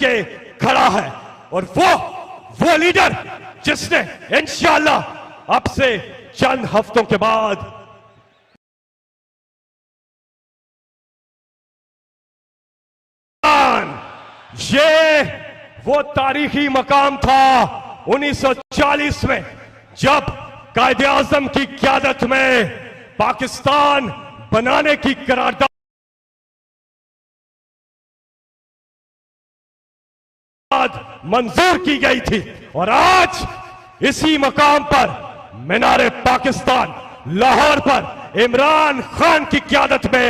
के खड़ा है। और वो लीडर जिसने इंशाअल्लाह अब से चंद हफ्तों के बाद ये वो तारीखी मकाम था 1940 में, जब कायदे आजम की क़यादत में पाकिस्तान बनाने की करारदाद मंजूर की गई थी। और आज इसी मकाम पर मीनारे पाकिस्तान लाहौर पर इमरान खान की क़यादत में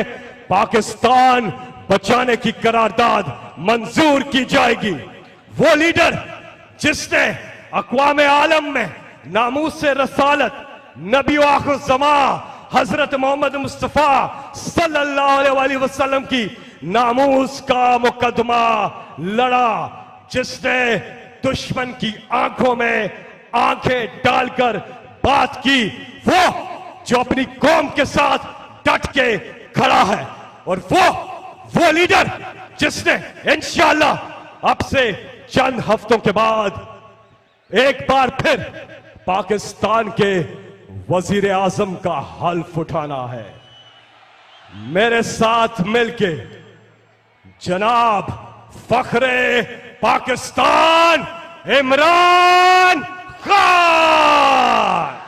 पाकिस्तान बचाने की करारदाद मंजूर की जाएगी। वो लीडर जिसने अक़वाम आलम में नामूस से रसालत नबी आखिर ज़मा हजरत मोहम्मद मुस्तफ़ा सल्लल्लाहु अलैहि वसल्लम की नामूस का मुकदमा लड़ा, जिसने दुश्मन की आंखों में आंखें डालकर बात की, वो जो अपनी कौम के साथ डट के खड़ा है। और वो लीडर जिसने इंशाअल्लाह अब से चंद हफ्तों के बाद एक बार फिर पाकिस्तान के वजीर आजम का हल्फ उठाना है। मेरे साथ मिलके जनाब फखरे पाकिस्तान इमरान खान।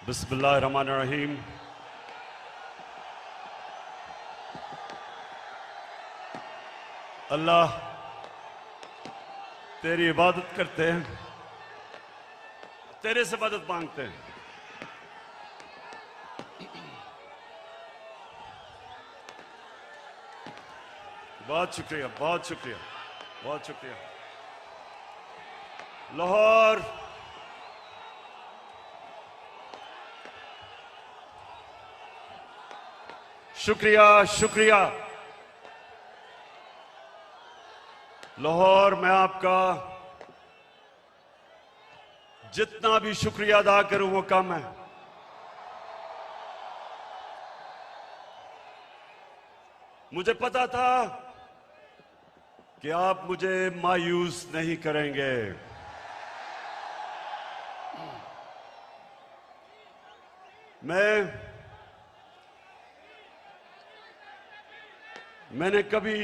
बिस्मिल्लाहिर्रहमानिर्रहीम। अल्लाह तेरी इबादत करते हैं, तेरे से मदद मांगते हैं। बहुत शुक्रिया, बहुत शुक्रिया, बहुत शुक्रिया। लाहौर शुक्रिया, शुक्रिया। लाहौर मैं आपका जितना भी शुक्रिया अदा करूं वो कम है। मुझे पता था कि आप मुझे मायूस नहीं करेंगे। मैंने कभी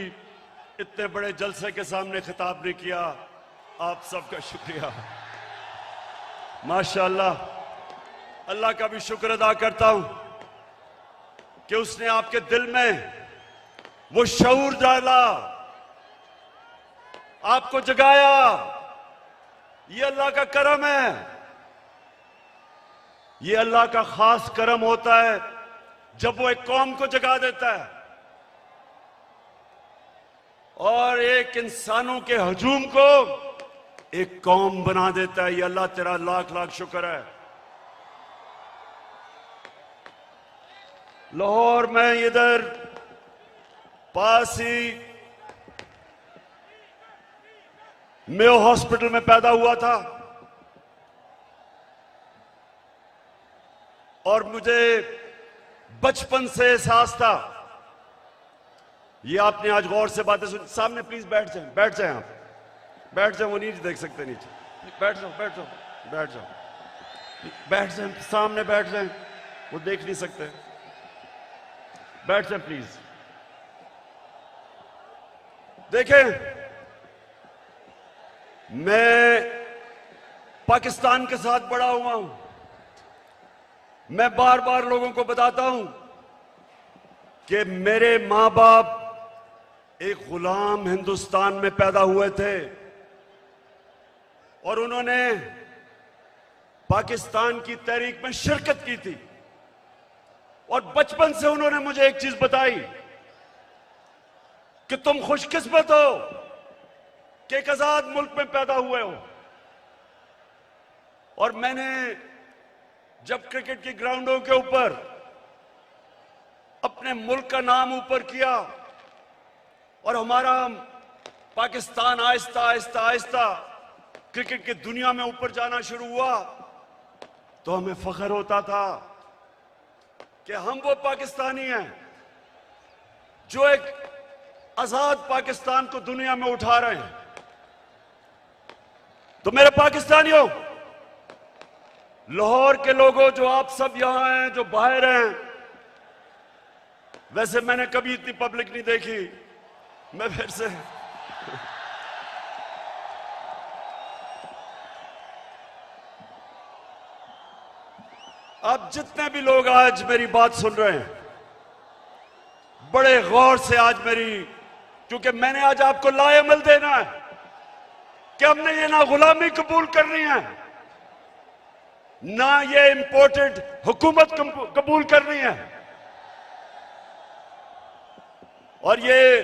इतने बड़े जलसे के सामने खिताब नहीं किया। आप सबका शुक्रिया, माशाअल्लाह। अल्लाह का भी शुक्र अदा करता हूं कि उसने आपके दिल में वो शऊर डाला, आपको जगाया। ये अल्लाह का करम है, ये अल्लाह का खास करम होता है जब वो एक कौम को जगा देता है और एक इंसानों के हजूम को एक कौम बना देता है। ये अल्लाह तेरा लाख लाख शुक्र है। लाहौर में इधर पास ही मेयो हॉस्पिटल में पैदा हुआ था और मुझे बचपन से एहसास था। ये आपने आज गौर से बातें सुन। सामने प्लीज बैठ जाएं, बैठ जाएं, आप बैठ जाएं। वो नीचे देख सकते नीचे, बैठ जाओ, बैठ जाओ, बैठ जाओ, बैठ जाएं, सामने बैठ जाएं, वो देख नहीं सकते। बैठ जाएं प्लीज। देखें, मैं पाकिस्तान के साथ बड़ा हुआ हूं। मैं बार बार लोगों को बताता हूं कि मेरे मां बाप एक गुलाम हिंदुस्तान में पैदा हुए थे और उन्होंने पाकिस्तान की तहरीक में शिरकत की थी। और बचपन से उन्होंने मुझे एक चीज बताई कि तुम खुशकिस्मत हो कि एक आजाद मुल्क में पैदा हुए हो। और मैंने जब क्रिकेट की ग्राउंडों के ऊपर अपने मुल्क का नाम ऊपर किया और हमारा पाकिस्तान आहिस्ता आहिस्ता आहिस्ता क्रिकेट की दुनिया में ऊपर जाना शुरू हुआ, तो हमें फख्र होता था कि हम वो पाकिस्तानी हैं जो एक आजाद पाकिस्तान को दुनिया में उठा रहे हैं। तो मेरे पाकिस्तानियों, लाहौर के लोगों, जो आप सब यहां हैं, जो बाहर हैं, वैसे मैंने कभी इतनी पब्लिक नहीं देखी। मैं फिर से आप जितने भी लोग आज मेरी बात सुन रहे हैं, बड़े गौर से आज मेरी, क्योंकि मैंने आज आपको लाएमल देना है कि हमने ये ना गुलामी कबूल करनी है, ना ये इंपोर्टेड हुकूमत कबूल करनी है। और ये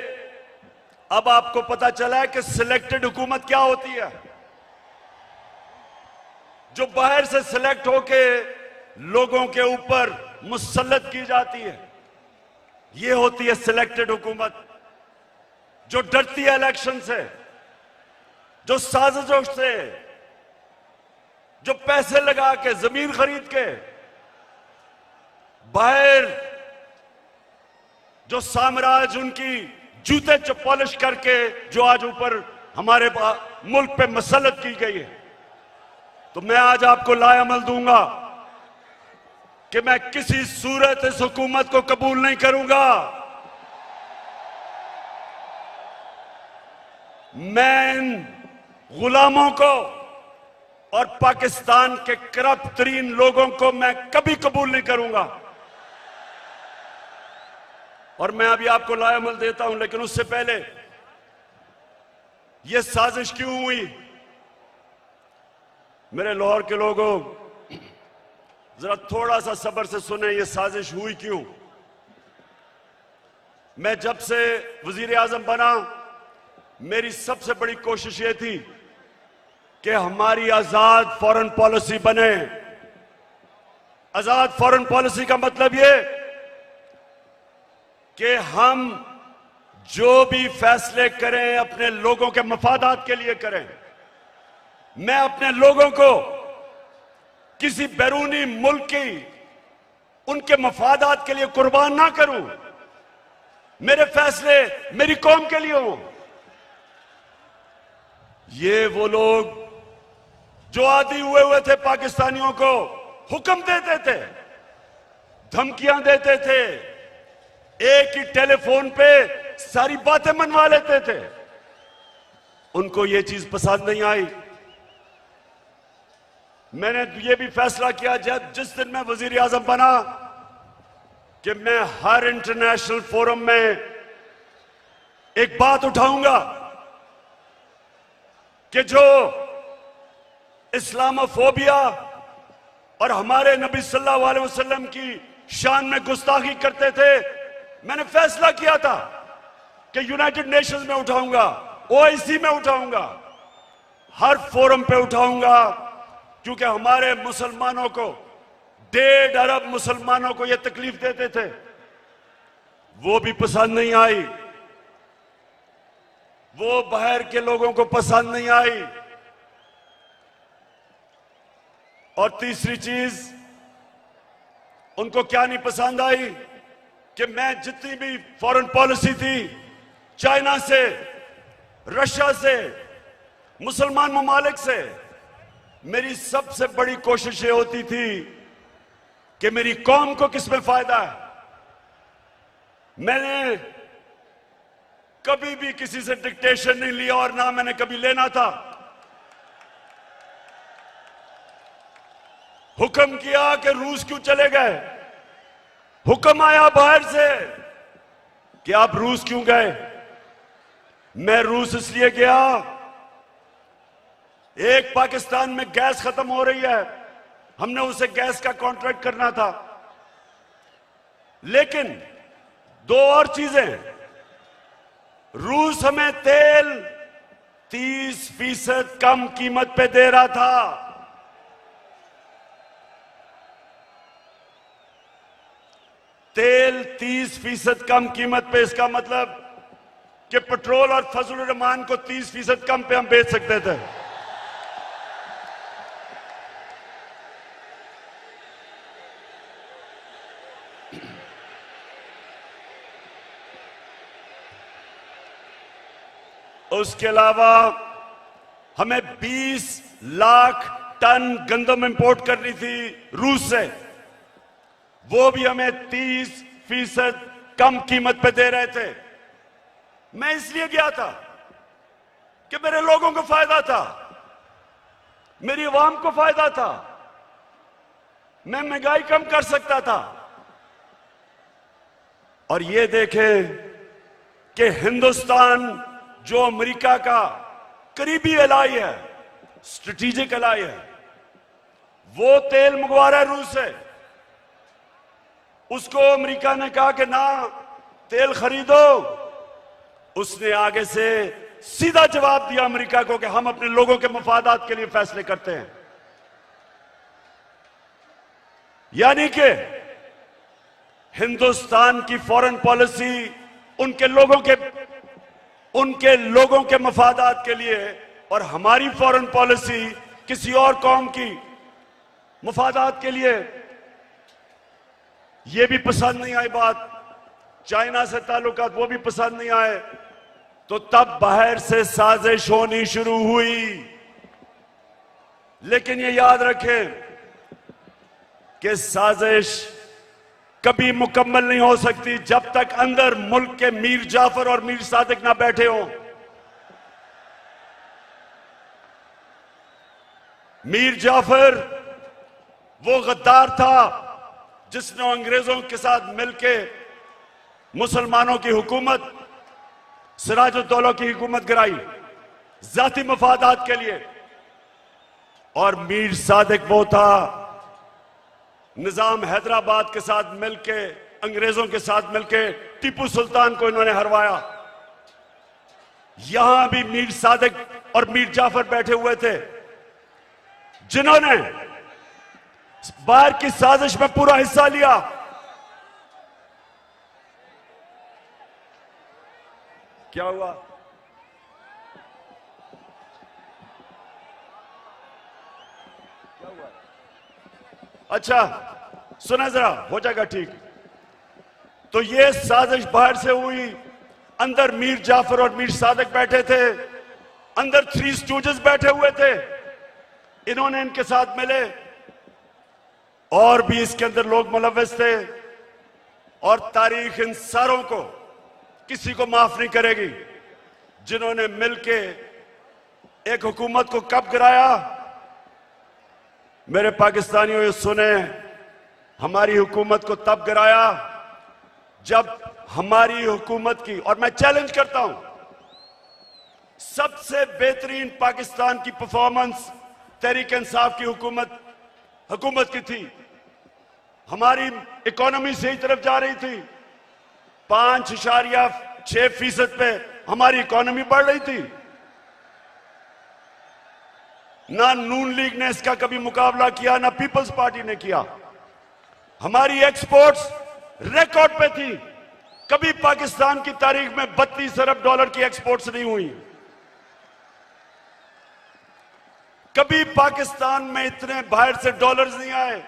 अब आपको पता चला है कि सिलेक्टेड हुकूमत क्या होती है, जो बाहर से सिलेक्ट होके लोगों के ऊपर मुसल्लत की जाती है। ये होती है सिलेक्टेड हुकूमत, जो डरती है इलेक्शन से, जो साजिशों से, जो पैसे लगा के, जमीन खरीद के, बाहर जो साम्राज्य उनकी जूते पॉलिश करके जो आज ऊपर हमारे मुल्क पे मसल्लत की गई है। तो मैं आज आपको लाएमल दूंगा कि मैं किसी सूरत इस हुकूमत को कबूल नहीं करूंगा। मैं इन गुलामों को और पाकिस्तान के करप्ट तरीन लोगों को मैं कभी कबूल नहीं करूंगा। और मैं अभी आपको लाएमल देता हूं, लेकिन उससे पहले यह साजिश क्यों हुई? मेरे लाहौर के लोगों, जरा थोड़ा सा सब्र से सुने, यह साजिश हुई क्यों। मैं जब से वजीर आजम बना, मेरी सबसे बड़ी कोशिश यह थी कि हमारी आजाद फॉरेन पॉलिसी बने। आजाद फॉरेन पॉलिसी का मतलब यह कि हम जो भी फैसले करें अपने लोगों के मफादात के लिए करें। मैं अपने लोगों को किसी बैरूनी मुल्क की उनके मफादात के लिए कुर्बान ना करूं। मेरे फैसले मेरी कौम के लिए हों। ये वो लोग जो आदी हुए थे पाकिस्तानियों को हुक्म देते थे, धमकियां देते थे, एक ही टेलीफोन पे सारी बातें मनवा लेते थे, उनको ये चीज पसंद नहीं आई। मैंने ये भी फैसला किया जिस दिन मैं वजीर आजम बना कि मैं हर इंटरनेशनल फोरम में एक बात उठाऊंगा कि जो इस्लामोफोबिया और हमारे नबी सल्लल्लाहु अलैहि वसल्लम की शान में गुस्ताखी करते थे, मैंने फैसला किया था कि यूनाइटेड नेशंस में उठाऊंगा, ओआईसी में उठाऊंगा, हर फोरम पे उठाऊंगा, क्योंकि हमारे मुसलमानों को, 1.5 अरब मुसलमानों को यह तकलीफ देते थे, वो भी पसंद नहीं आई, वो बाहर के लोगों को पसंद नहीं आई। और तीसरी चीज उनको क्या नहीं पसंद आई कि मैं जितनी भी फॉरेन पॉलिसी थी, चाइना से, रशिया से, मुसलमान ममालिक से, मेरी सबसे बड़ी कोशिश ये होती थी कि मेरी कौम को किसमें फायदा है। मैंने कभी भी किसी से डिक्टेशन नहीं लिया और ना मैंने कभी लेना था। हुक्म किया कि रूस क्यों चले गए, हुक्म आया बाहर से कि आप रूस क्यों गए। मैं रूस इसलिए गया, एक पाकिस्तान में गैस खत्म हो रही है, हमने उसे गैस का कॉन्ट्रैक्ट करना था। लेकिन दो और चीजें, रूस हमें तेल 30% कम कीमत पे दे रहा था। तेल 30% कम कीमत पे, इसका मतलब कि पेट्रोल और फजल रहमान को 30% कम पे हम बेच सकते थे। उसके अलावा हमें 20 लाख टन गंदम इंपोर्ट करनी थी रूस से, वो भी हमें 30% कम कीमत पे दे रहे थे। मैं इसलिए गया था कि मेरे लोगों को फायदा था, मेरी आवाम को फायदा था, मैं महंगाई कम कर सकता था। और ये देखें कि हिंदुस्तान जो अमेरिका का करीबी एलाई है, स्ट्रेटेजिक एलाई है, वो तेल मंगवा रहा है रूस से। उसको अमेरिका ने कहा कि ना तेल खरीदो, उसने आगे से सीधा जवाब दिया अमेरिका को कि हम अपने लोगों के मफादात के लिए फैसले करते हैं। यानी कि हिंदुस्तान की फॉरेन पॉलिसी उनके लोगों के मफादात के लिए, और हमारी फॉरेन पॉलिसी किसी और कौम की मफादात के लिए। यह भी पसंद नहीं आई बात, चाइना से ताल्लुकात वो भी पसंद नहीं आए, तो तब बाहर से साजिश होनी शुरू हुई। लेकिन ये याद रखें कि साजिश कभी मुकम्मल नहीं हो सकती जब तक अंदर मुल्क के मीर जाफर और मीर सादिक ना बैठे हों। मीर जाफर वो गद्दार था जिसने अंग्रेजों के साथ मिलकर मुसलमानों की हुकूमत, सिराजुद्दौला की हुकूमत गिराई जाती मफादात के लिए। और मीर सादिक वो था, निजाम हैदराबाद के साथ मिलके, अंग्रेजों के साथ मिलके टीपू सुल्तान को इन्होंने हरवाया। यहां भी मीर सादिक और मीर जाफर बैठे हुए थे जिन्होंने बाहर की साजिश में पूरा हिस्सा लिया। क्या हुआ? अच्छा सुना जरा, हो जाएगा ठीक। तो ये साजिश बाहर से हुई, अंदर मीर जाफर और मीर सादिक बैठे थे, अंदर थ्री स्टूजेस बैठे हुए थे, इन्होंने इनके साथ मिले, और भी इसके अंदर लोग मुलव्वस थे। और तारीख इन सारों को किसी को माफ नहीं करेगी जिन्होंने मिलके एक हुकूमत को कब गिराया। मेरे पाकिस्तानियों ये सुने, हमारी हुकूमत को तब गिराया जब हमारी हुकूमत की, और मैं चैलेंज करता हूं, सबसे बेहतरीन पाकिस्तान की परफॉर्मेंस तहरीक इंसाफ की हुकूमत की थी। हमारी इकोनॉमी सही तरफ जा रही थी, 5.6% पे हमारी इकोनॉमी बढ़ रही थी। ना नून लीग ने इसका कभी मुकाबला किया, ना पीपल्स पार्टी ने किया। हमारी एक्सपोर्ट्स रिकॉर्ड पे थी, कभी पाकिस्तान की तारीख में 32 अरब डॉलर की एक्सपोर्ट्स नहीं हुई। कभी पाकिस्तान में इतने बाहर से डॉलर्स नहीं आए।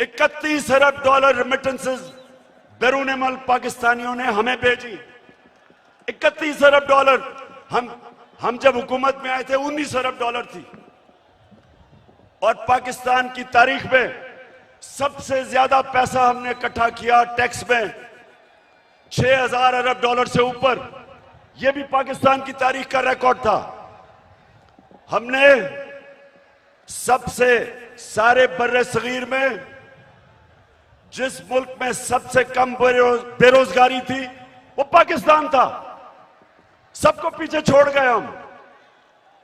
31 अरब डॉलर रेमिटेंसेस बैरून मुल्क पाकिस्तानियों ने हमें भेजी। 31 अरब डॉलर। हम जब हुकूमत में आए थे 19 अरब डॉलर थी। और पाकिस्तान की तारीख में सबसे ज्यादा पैसा हमने इकट्ठा किया टैक्स में, 6000 अरब डॉलर से ऊपर। यह भी पाकिस्तान की तारीख का रिकॉर्ड था। हमने सबसे सारे बर्रे सगीर में जिस मुल्क में सबसे कम बेरोजगारी थी वो पाकिस्तान था। सबको पीछे छोड़ गए हम।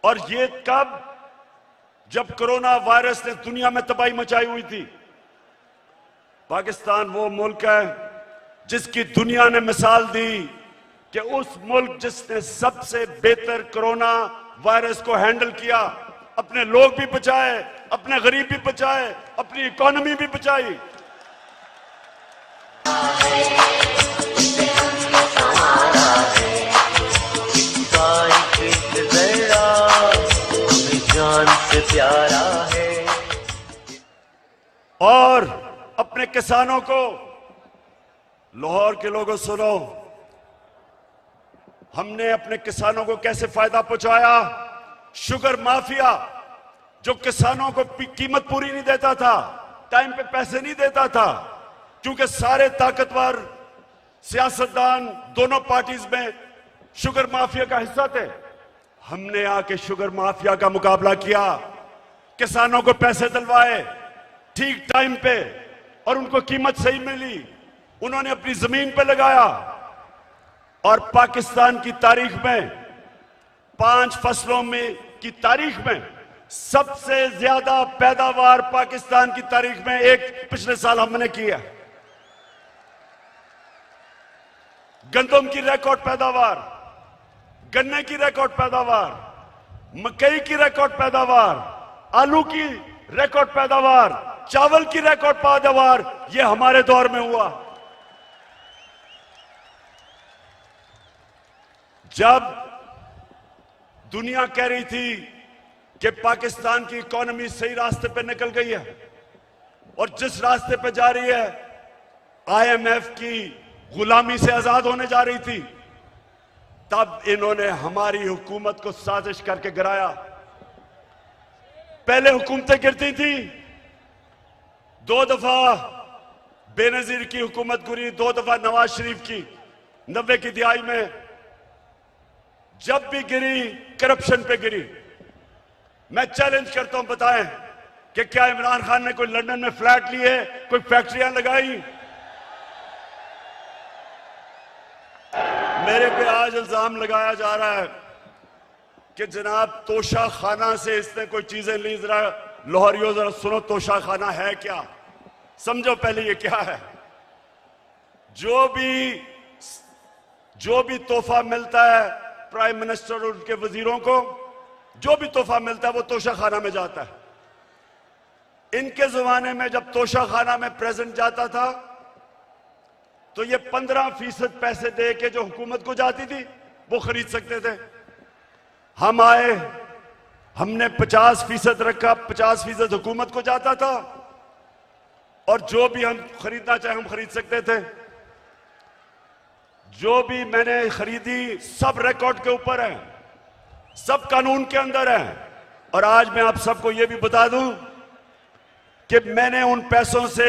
और ये कब? जब कोरोना वायरस ने दुनिया में तबाही मचाई हुई थी। पाकिस्तान वो मुल्क है जिसकी दुनिया ने मिसाल दी कि उस मुल्क जिसने सबसे बेहतर कोरोना वायरस को हैंडल किया, अपने लोग भी बचाए, अपने गरीब भी बचाए, अपनी इकोनॉमी भी बचाई। जान से प्यारा है। और अपने किसानों को, लाहौर के लोगों सुनो, हमने अपने किसानों को कैसे फायदा पहुंचाया। शुगर माफिया जो किसानों को कीमत पूरी नहीं देता था, टाइम पे पैसे नहीं देता था, क्योंकि सारे ताकतवर सियासतदान दोनों पार्टीज में शुगर माफिया का हिस्सा थे। हमने आके शुगर माफिया का मुकाबला किया, किसानों को पैसे दिलवाए ठीक टाइम पे, और उनको कीमत सही मिली। उन्होंने अपनी जमीन पे लगाया। और पाकिस्तान की तारीख में 5 फसलों में की तारीख में सबसे ज्यादा पैदावार पाकिस्तान की तारीख में एक पिछले साल हमने किया। गंदम की रिकॉर्ड पैदावार, गन्ने की रिकॉर्ड पैदावार, मकई की रिकॉर्ड पैदावार, आलू की रिकॉर्ड पैदावार, चावल की रिकॉर्ड पैदावार, ये हमारे दौर में हुआ। जब दुनिया कह रही थी कि पाकिस्तान की इकोनॉमी सही रास्ते पे निकल गई है और जिस रास्ते पे जा रही है आईएमएफ की गुलामी से आजाद होने जा रही थी, तब इन्होंने हमारी हुकूमत को साजिश करके गिराया। पहले हुकूमतें गिरती थी, 2 दफा बेनजीर की हुकूमत गिरी, 2 दफा नवाज शरीफ की 90 की दिहाई में। जब भी गिरी करप्शन पे गिरी। मैं चैलेंज करता हूं, बताएं कि क्या इमरान खान ने कोई लंदन में फ्लैट लिए, कोई फैक्ट्रियां लगाई? मेरे पे आज इल्जाम लगाया जा रहा है कि जनाब तोशा खाना से इसने कोई चीजें ली। जरा लाहौरियों जरा सुनो, तोशा खाना है क्या? समझो पहले ये क्या है। जो भी तोहफा मिलता है प्राइम मिनिस्टर और उनके वजीरों को, जो भी तोहफा मिलता है वो तोशा खाना में जाता है। इनके जमाने में जब तोशा खाना में प्रेजेंट जाता था तो ये 15% पैसे दे के जो हुकूमत को जाती थी वो खरीद सकते थे। हम आए, हमने 50% रखा, 50% हुकूमत को जाता था और जो भी हम खरीदना चाहे हम खरीद सकते थे। जो भी मैंने खरीदी सब रिकॉर्ड के ऊपर है, सब कानून के अंदर है। और आज मैं आप सबको यह भी बता दूं कि मैंने उन पैसों से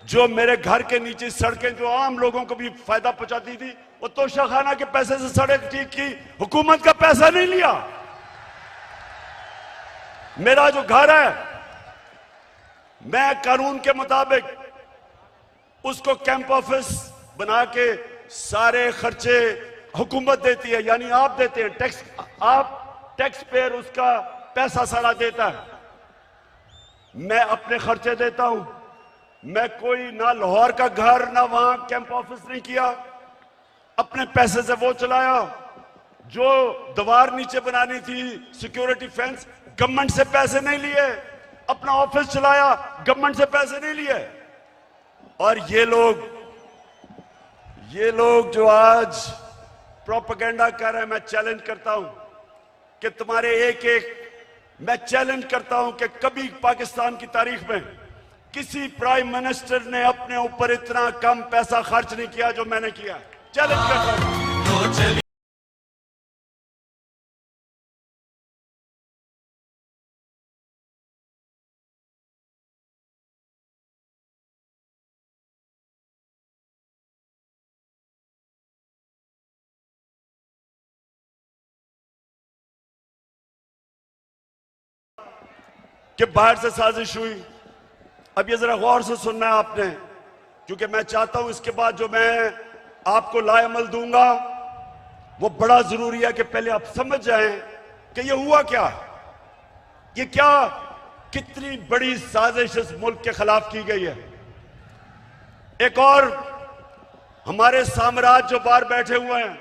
जो मेरे घर के नीचे सड़कें जो आम लोगों को भी फायदा पहुंचाती थी, वो तोशा खाना के पैसे से सड़क ठीक की, हुकूमत का पैसा नहीं लिया। मेरा जो घर है मैं कानून के मुताबिक उसको कैंप ऑफिस बना के सारे खर्चे हुकूमत देती है, यानी आप देते हैं टैक्स, आप टैक्स पेयर उसका पैसा सारा देता है। मैं अपने खर्चे देता हूं। मैं कोई ना लाहौर का घर ना वहां कैंप ऑफिस नहीं किया, अपने पैसे से वो चलाया। जो दीवार नीचे बनानी थी सिक्योरिटी फेंस, गवर्नमेंट से पैसे नहीं लिए, अपना ऑफिस चलाया, गवर्नमेंट से पैसे नहीं लिए। और ये लोग जो आज प्रोपेगेंडा कर रहे हैं, मैं चैलेंज करता हूं कि मैं चैलेंज करता हूं कि कभी पाकिस्तान की तारीख में किसी प्राइम मिनिस्टर ने अपने ऊपर इतना कम पैसा खर्च नहीं किया जो मैंने किया। चैलेंज करता हूं। कि बाहर से साजिश हुई। अब ये जरा गौर से सुनना है आपने, क्योंकि मैं चाहता हूं इसके बाद जो मैं आपको लाएमल दूंगा, वो बड़ा जरूरी है कि पहले आप समझ जाएं कि ये हुआ क्या, ये क्या, कितनी बड़ी साजिश इस मुल्क के खिलाफ की गई है। एक और हमारे साम्राज्य जो बाहर बैठे हुए हैं,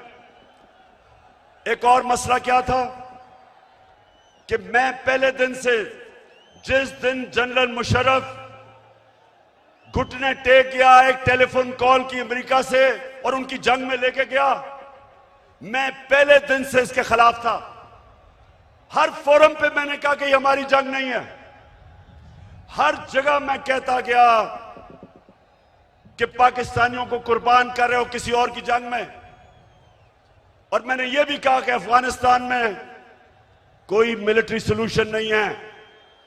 एक और मसला क्या था कि मैं पहले दिन से, जिस दिन जनरल मुशर्रफ घुटने टेक गया, एक टेलीफोन कॉल की अमेरिका से और उनकी जंग में लेके गया, मैं पहले दिन से इसके खिलाफ था। हर फोरम पे मैंने कहा कि ये हमारी जंग नहीं है। हर जगह मैं कहता गया कि पाकिस्तानियों को कुर्बान कर रहे हो किसी और की जंग में। और मैंने ये भी कहा कि अफगानिस्तान में कोई मिलिट्री सोल्यूशन नहीं है,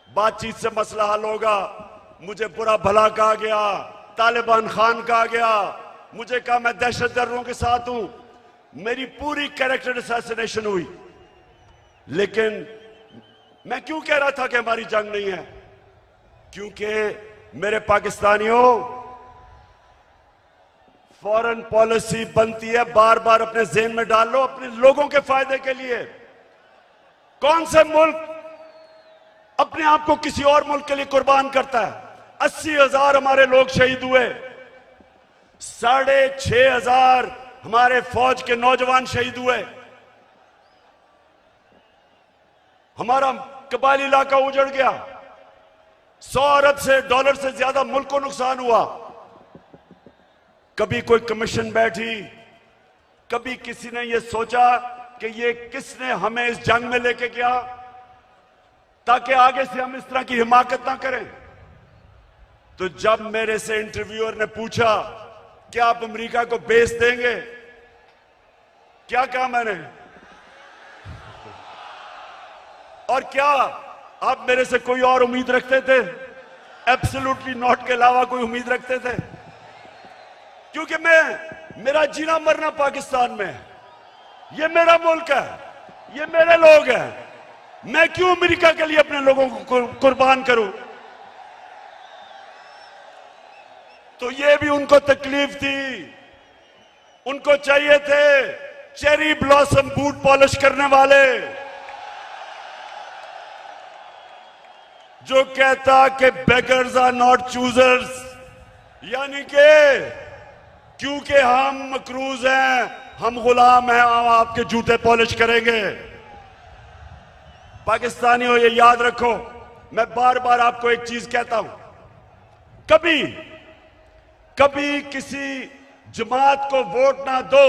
बातचीत से मसला हल होगा। मुझे बुरा भला कहा गया, तालिबान खान कहा गया, मुझे कहा मैं दहशतगर्दों के साथ हूं, मेरी पूरी कैरेक्टर असैसिनेशन हुई। लेकिन मैं क्यों कह रहा था कि हमारी जंग नहीं है? क्योंकि मेरे पाकिस्तानियों, फॉरेन पॉलिसी बनती है, बार बार अपने ज़हन में डाल लो, अपने लोगों के फायदे के लिए। कौन से मुल्क अपने आप को किसी और मुल्क के लिए कुर्बान करता है? 80,000 हमारे लोग शहीद हुए, 6,500 हमारे फौज के नौजवान शहीद हुए, हमारा कबायली इलाका उजड़ गया, 100 अरब से डॉलर से ज्यादा मुल्क को नुकसान हुआ। कभी कोई कमीशन बैठी, कभी किसी ने यह सोचा कि ये किसने हमें इस जंग में लेके गया ताकि आगे से हम इस तरह की हिमाकत ना करें। तो जब मेरे से इंटरव्यूअर ने पूछा कि आप अमेरिका को बेस देंगे, क्या कहा मैंने? और क्या आप मेरे से कोई और उम्मीद रखते थे? एब्सोल्युटली नॉट के अलावा कोई उम्मीद रखते थे? क्योंकि मेरा जीना मरना पाकिस्तान में है, ये मेरा मुल्क है, ये मेरे लोग हैं। मैं क्यों अमेरिका के लिए अपने लोगों को कुर्बान करूं? तो ये भी उनको तकलीफ थी, उनको चाहिए थे चेरी ब्लॉसम बूट पॉलिश करने वाले, जो कहता कि बेगर्स आर नॉट चूजर्स, यानी कि क्योंकि हम मकरूज हैं, हम गुलाम हैं, हम आपके जूते पॉलिश करेंगे। पाकिस्तानियों, ये याद रखो, मैं बार बार आपको एक चीज कहता हूं, कभी किसी जमात को वोट ना दो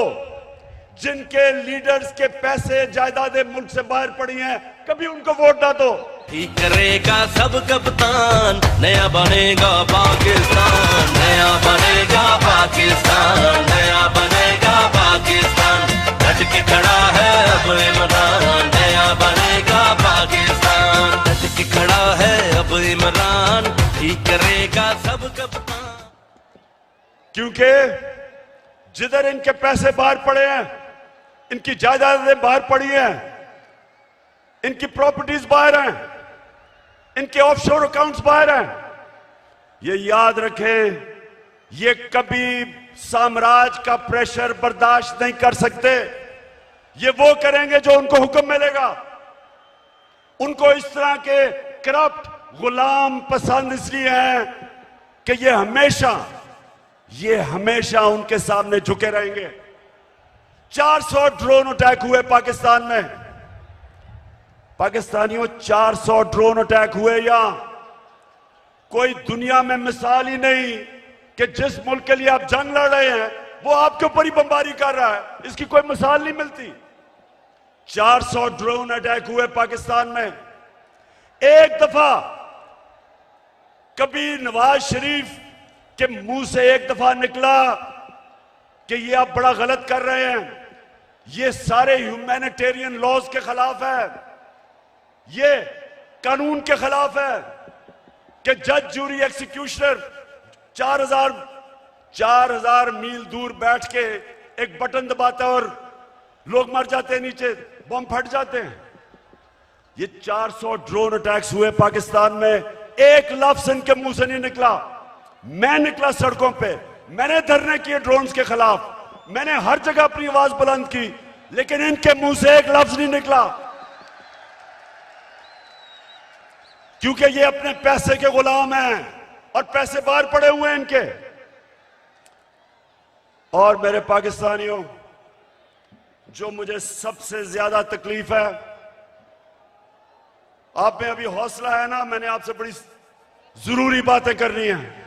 जिनके लीडर्स के पैसे जायदादें मुल्क से बाहर पड़ी हैं, कभी उनको वोट ना दो। ठीक करेगा सब कप्तान, नया बनेगा पाकिस्तान, नया बनेगा पाकिस्तान, नया बनेगा पाकिस्तान। डट के खड़ा है अब इमरान, नया बनेगा पाकिस्तान। डट के खड़ा है अब इमरान, ठीक करेगा सब कप्तान। क्योंकि जिधर इनके पैसे बाहर पड़े हैं, इनकी जायदादें बाहर पड़ी हैं, इनकी प्रॉपर्टीज बाहर हैं, इनके ऑफशोर अकाउंट्स बाहर हैं, ये याद रखें, ये कभी साम्राज्य का प्रेशर बर्दाश्त नहीं कर सकते। ये वो करेंगे जो उनको हुक्म मिलेगा। उनको इस तरह के करप्ट गुलाम पसंद इसलिए हैं कि ये हमेशा उनके सामने झुके रहेंगे। 400 ड्रोन अटैक हुए पाकिस्तान में। पाकिस्तानियों, 400 ड्रोन अटैक हुए यहां। कोई दुनिया में मिसाल ही नहीं कि जिस मुल्क के लिए आप जंग लड़ रहे हैं वो आपके ऊपर ही बमबारी कर रहा है, इसकी कोई मिसाल नहीं मिलती। 400 ड्रोन अटैक हुए पाकिस्तान में। एक दफा कभी नवाज शरीफ के मुंह से एक दफा निकला कि ये आप बड़ा गलत कर रहे हैं, ये सारे ह्यूमैनिटेरियन लॉज के खिलाफ है, ये कानून के खिलाफ है कि जज, जूरी, एक्सिक्यूशनर 4,000 मील दूर बैठ के एक बटन दबाता है और लोग मर जाते हैं, नीचे बम फट जाते हैं। ये 400 ड्रोन अटैक्स हुए पाकिस्तान में। एक लफ्ज इनके मुंह से नहीं निकला। मैं निकला सड़कों पे, मैंने धरने किए ड्रोन्स के खिलाफ। मैंने हर जगह अपनी आवाज बुलंद की, लेकिन इनके मुंह से एक लफ्ज नहीं निकला, क्योंकि ये अपने पैसे के गुलाम हैं और पैसे बाहर पड़े हुए हैं इनके। और मेरे पाकिस्तानियों, जो मुझे सबसे ज्यादा तकलीफ है, आप में अभी हौसला है ना, मैंने आपसे बड़ी जरूरी बातें करनी है।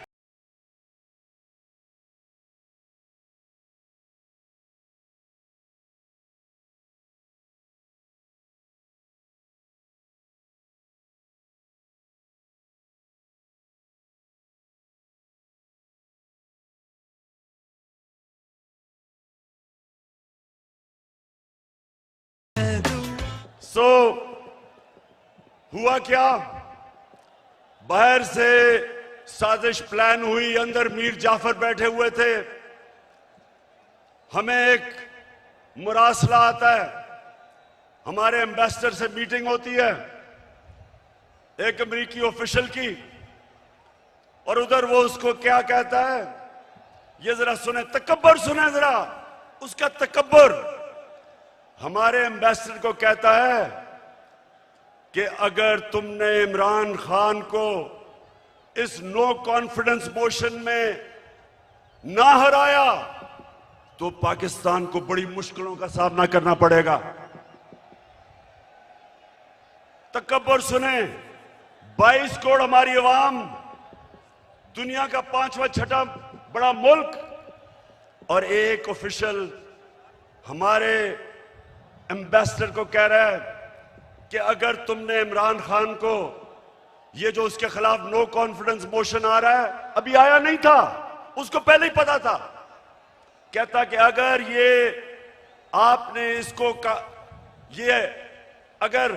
हुआ क्या, बाहर से साजिश प्लान हुई, अंदर मीर जाफर बैठे हुए थे। हमें एक मुरासला आता है, हमारे एम्बेसडर से मीटिंग होती है एक अमेरिकी ऑफिशियल की, और उधर वो उसको क्या कहता है, ये जरा सुने, तकब्बर सुने जरा, उसका तकब्बर। हमारे एम्बेसडर को कहता है कि अगर तुमने इमरान खान को इस नो कॉन्फिडेंस मोशन में ना हराया तो पाकिस्तान को बड़ी मुश्किलों का सामना करना पड़ेगा। तकब्बर सुने, 22 करोड़ हमारी आवाम, दुनिया का 5वां छठा बड़ा मुल्क, और एक ऑफिशियल हमारे एम्बेसडर को कह रहा है कि अगर तुमने इमरान खान को, ये जो उसके खिलाफ नो कॉन्फिडेंस मोशन आ रहा है, अभी आया नहीं था, उसको पहले ही पता था, कहता कि अगर ये आपने इसको ये अगर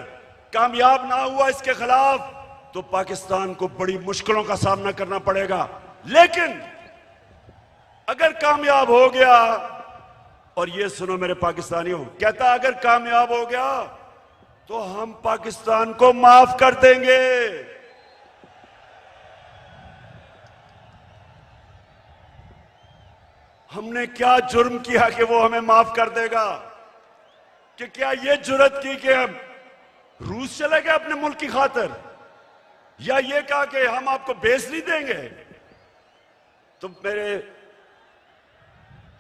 कामयाब ना हुआ इसके खिलाफ तो पाकिस्तान को बड़ी मुश्किलों का सामना करना पड़ेगा। लेकिन अगर कामयाब हो गया, और ये सुनो मेरे पाकिस्तानियों, कहता अगर कामयाब हो गया तो हम पाकिस्तान को माफ कर देंगे। हमने क्या जुर्म किया कि वो हमें माफ कर देगा? कि क्या ये जुर्रत की कि हम रूस चले गए अपने मुल्क की खातिर, या ये कहा कि हम आपको बेच नहीं देंगे? तो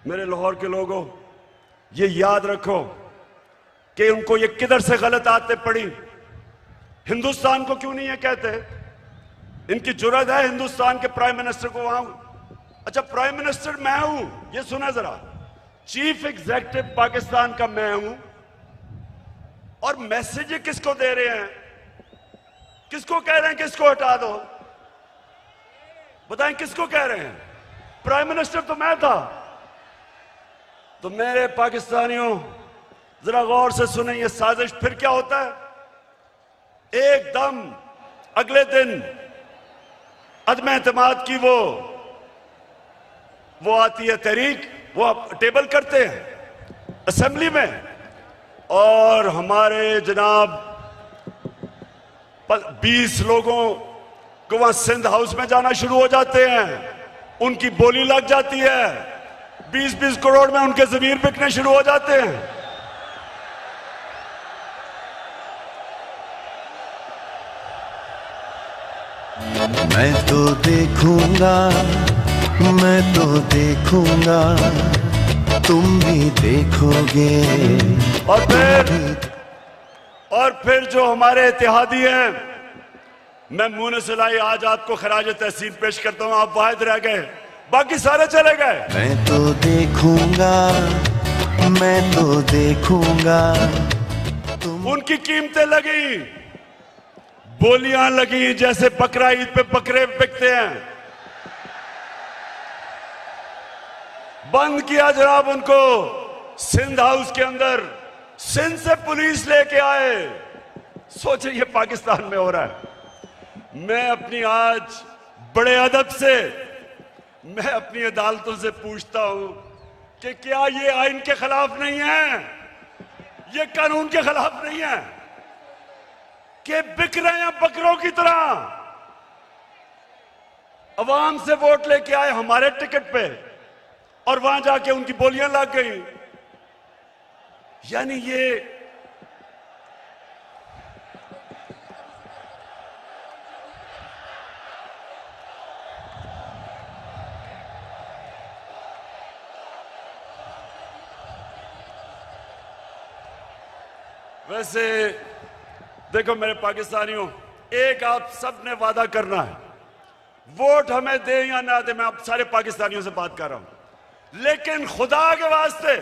मेरे लाहौर के लोगों, ये याद रखो कि उनको ये किधर से गलत आदतें पड़ी। हिंदुस्तान को क्यों नहीं ये कहते? इनकी जुर्रत है हिंदुस्तान के प्राइम मिनिस्टर को वहां, अच्छा प्राइम मिनिस्टर मैं हूं, ये सुना जरा, चीफ एग्जीक्यूटिव पाकिस्तान का मैं हूं, और मैसेज किसको दे रहे हैं, किसको कह रहे हैं किसको हटा दो? बताएं किसको कह रहे हैं? प्राइम मिनिस्टर तो मैं था। तो मेरे पाकिस्तानियों जरा गौर से सुने, ये साजिश फिर क्या होता है, एकदम अगले दिन अदम एतमाद की वो आती है तहरीक, वो टेबल करते हैं असेंबली में, और हमारे जनाब 20 लोगों को वहां सिंध हाउस में जाना शुरू हो जाते हैं, उनकी बोली लग जाती है, 20-20 करोड़ में उनके जमीर बिकने शुरू हो जाते हैं। मैं तो देखूंगा, मैं तो देखूंगा, तुम भी देखोगे। और फिर जो हमारे इत्तेहादी हैं, मैं मुंह से लाई आज आपको खराज तहसीन पेश करता हूं, आप वाहिद रह गए, बाकी सारे चले गए। मैं तो देखूंगा, मैं तो देखूंगा, उनकी कीमतें लगी, बोलियां लगी, जैसे बकरा ईद पे बकरे बिकते हैं, बंद किया जनाब उनको सिंध हाउस के अंदर, सिंध से पुलिस लेके आए। सोचिए ये पाकिस्तान में हो रहा है। मैं अपनी आज बड़े अदब से मैं अपनी अदालतों से पूछता हूं कि क्या ये आइन के खिलाफ नहीं है, ये कानून के खिलाफ नहीं है कि बिक रहे हैं बकरों की तरह, अवाम से वोट लेके आए हमारे टिकट पे, और वहां जाके उनकी बोलियां लग गई। यानी ये वैसे देखो मेरे पाकिस्तानियों, एक आप सब ने वादा करना है, वोट हमें दे या ना दे, मैं आप सारे पाकिस्तानियों से बात कर रहा हूं, लेकिन खुदा के वास्ते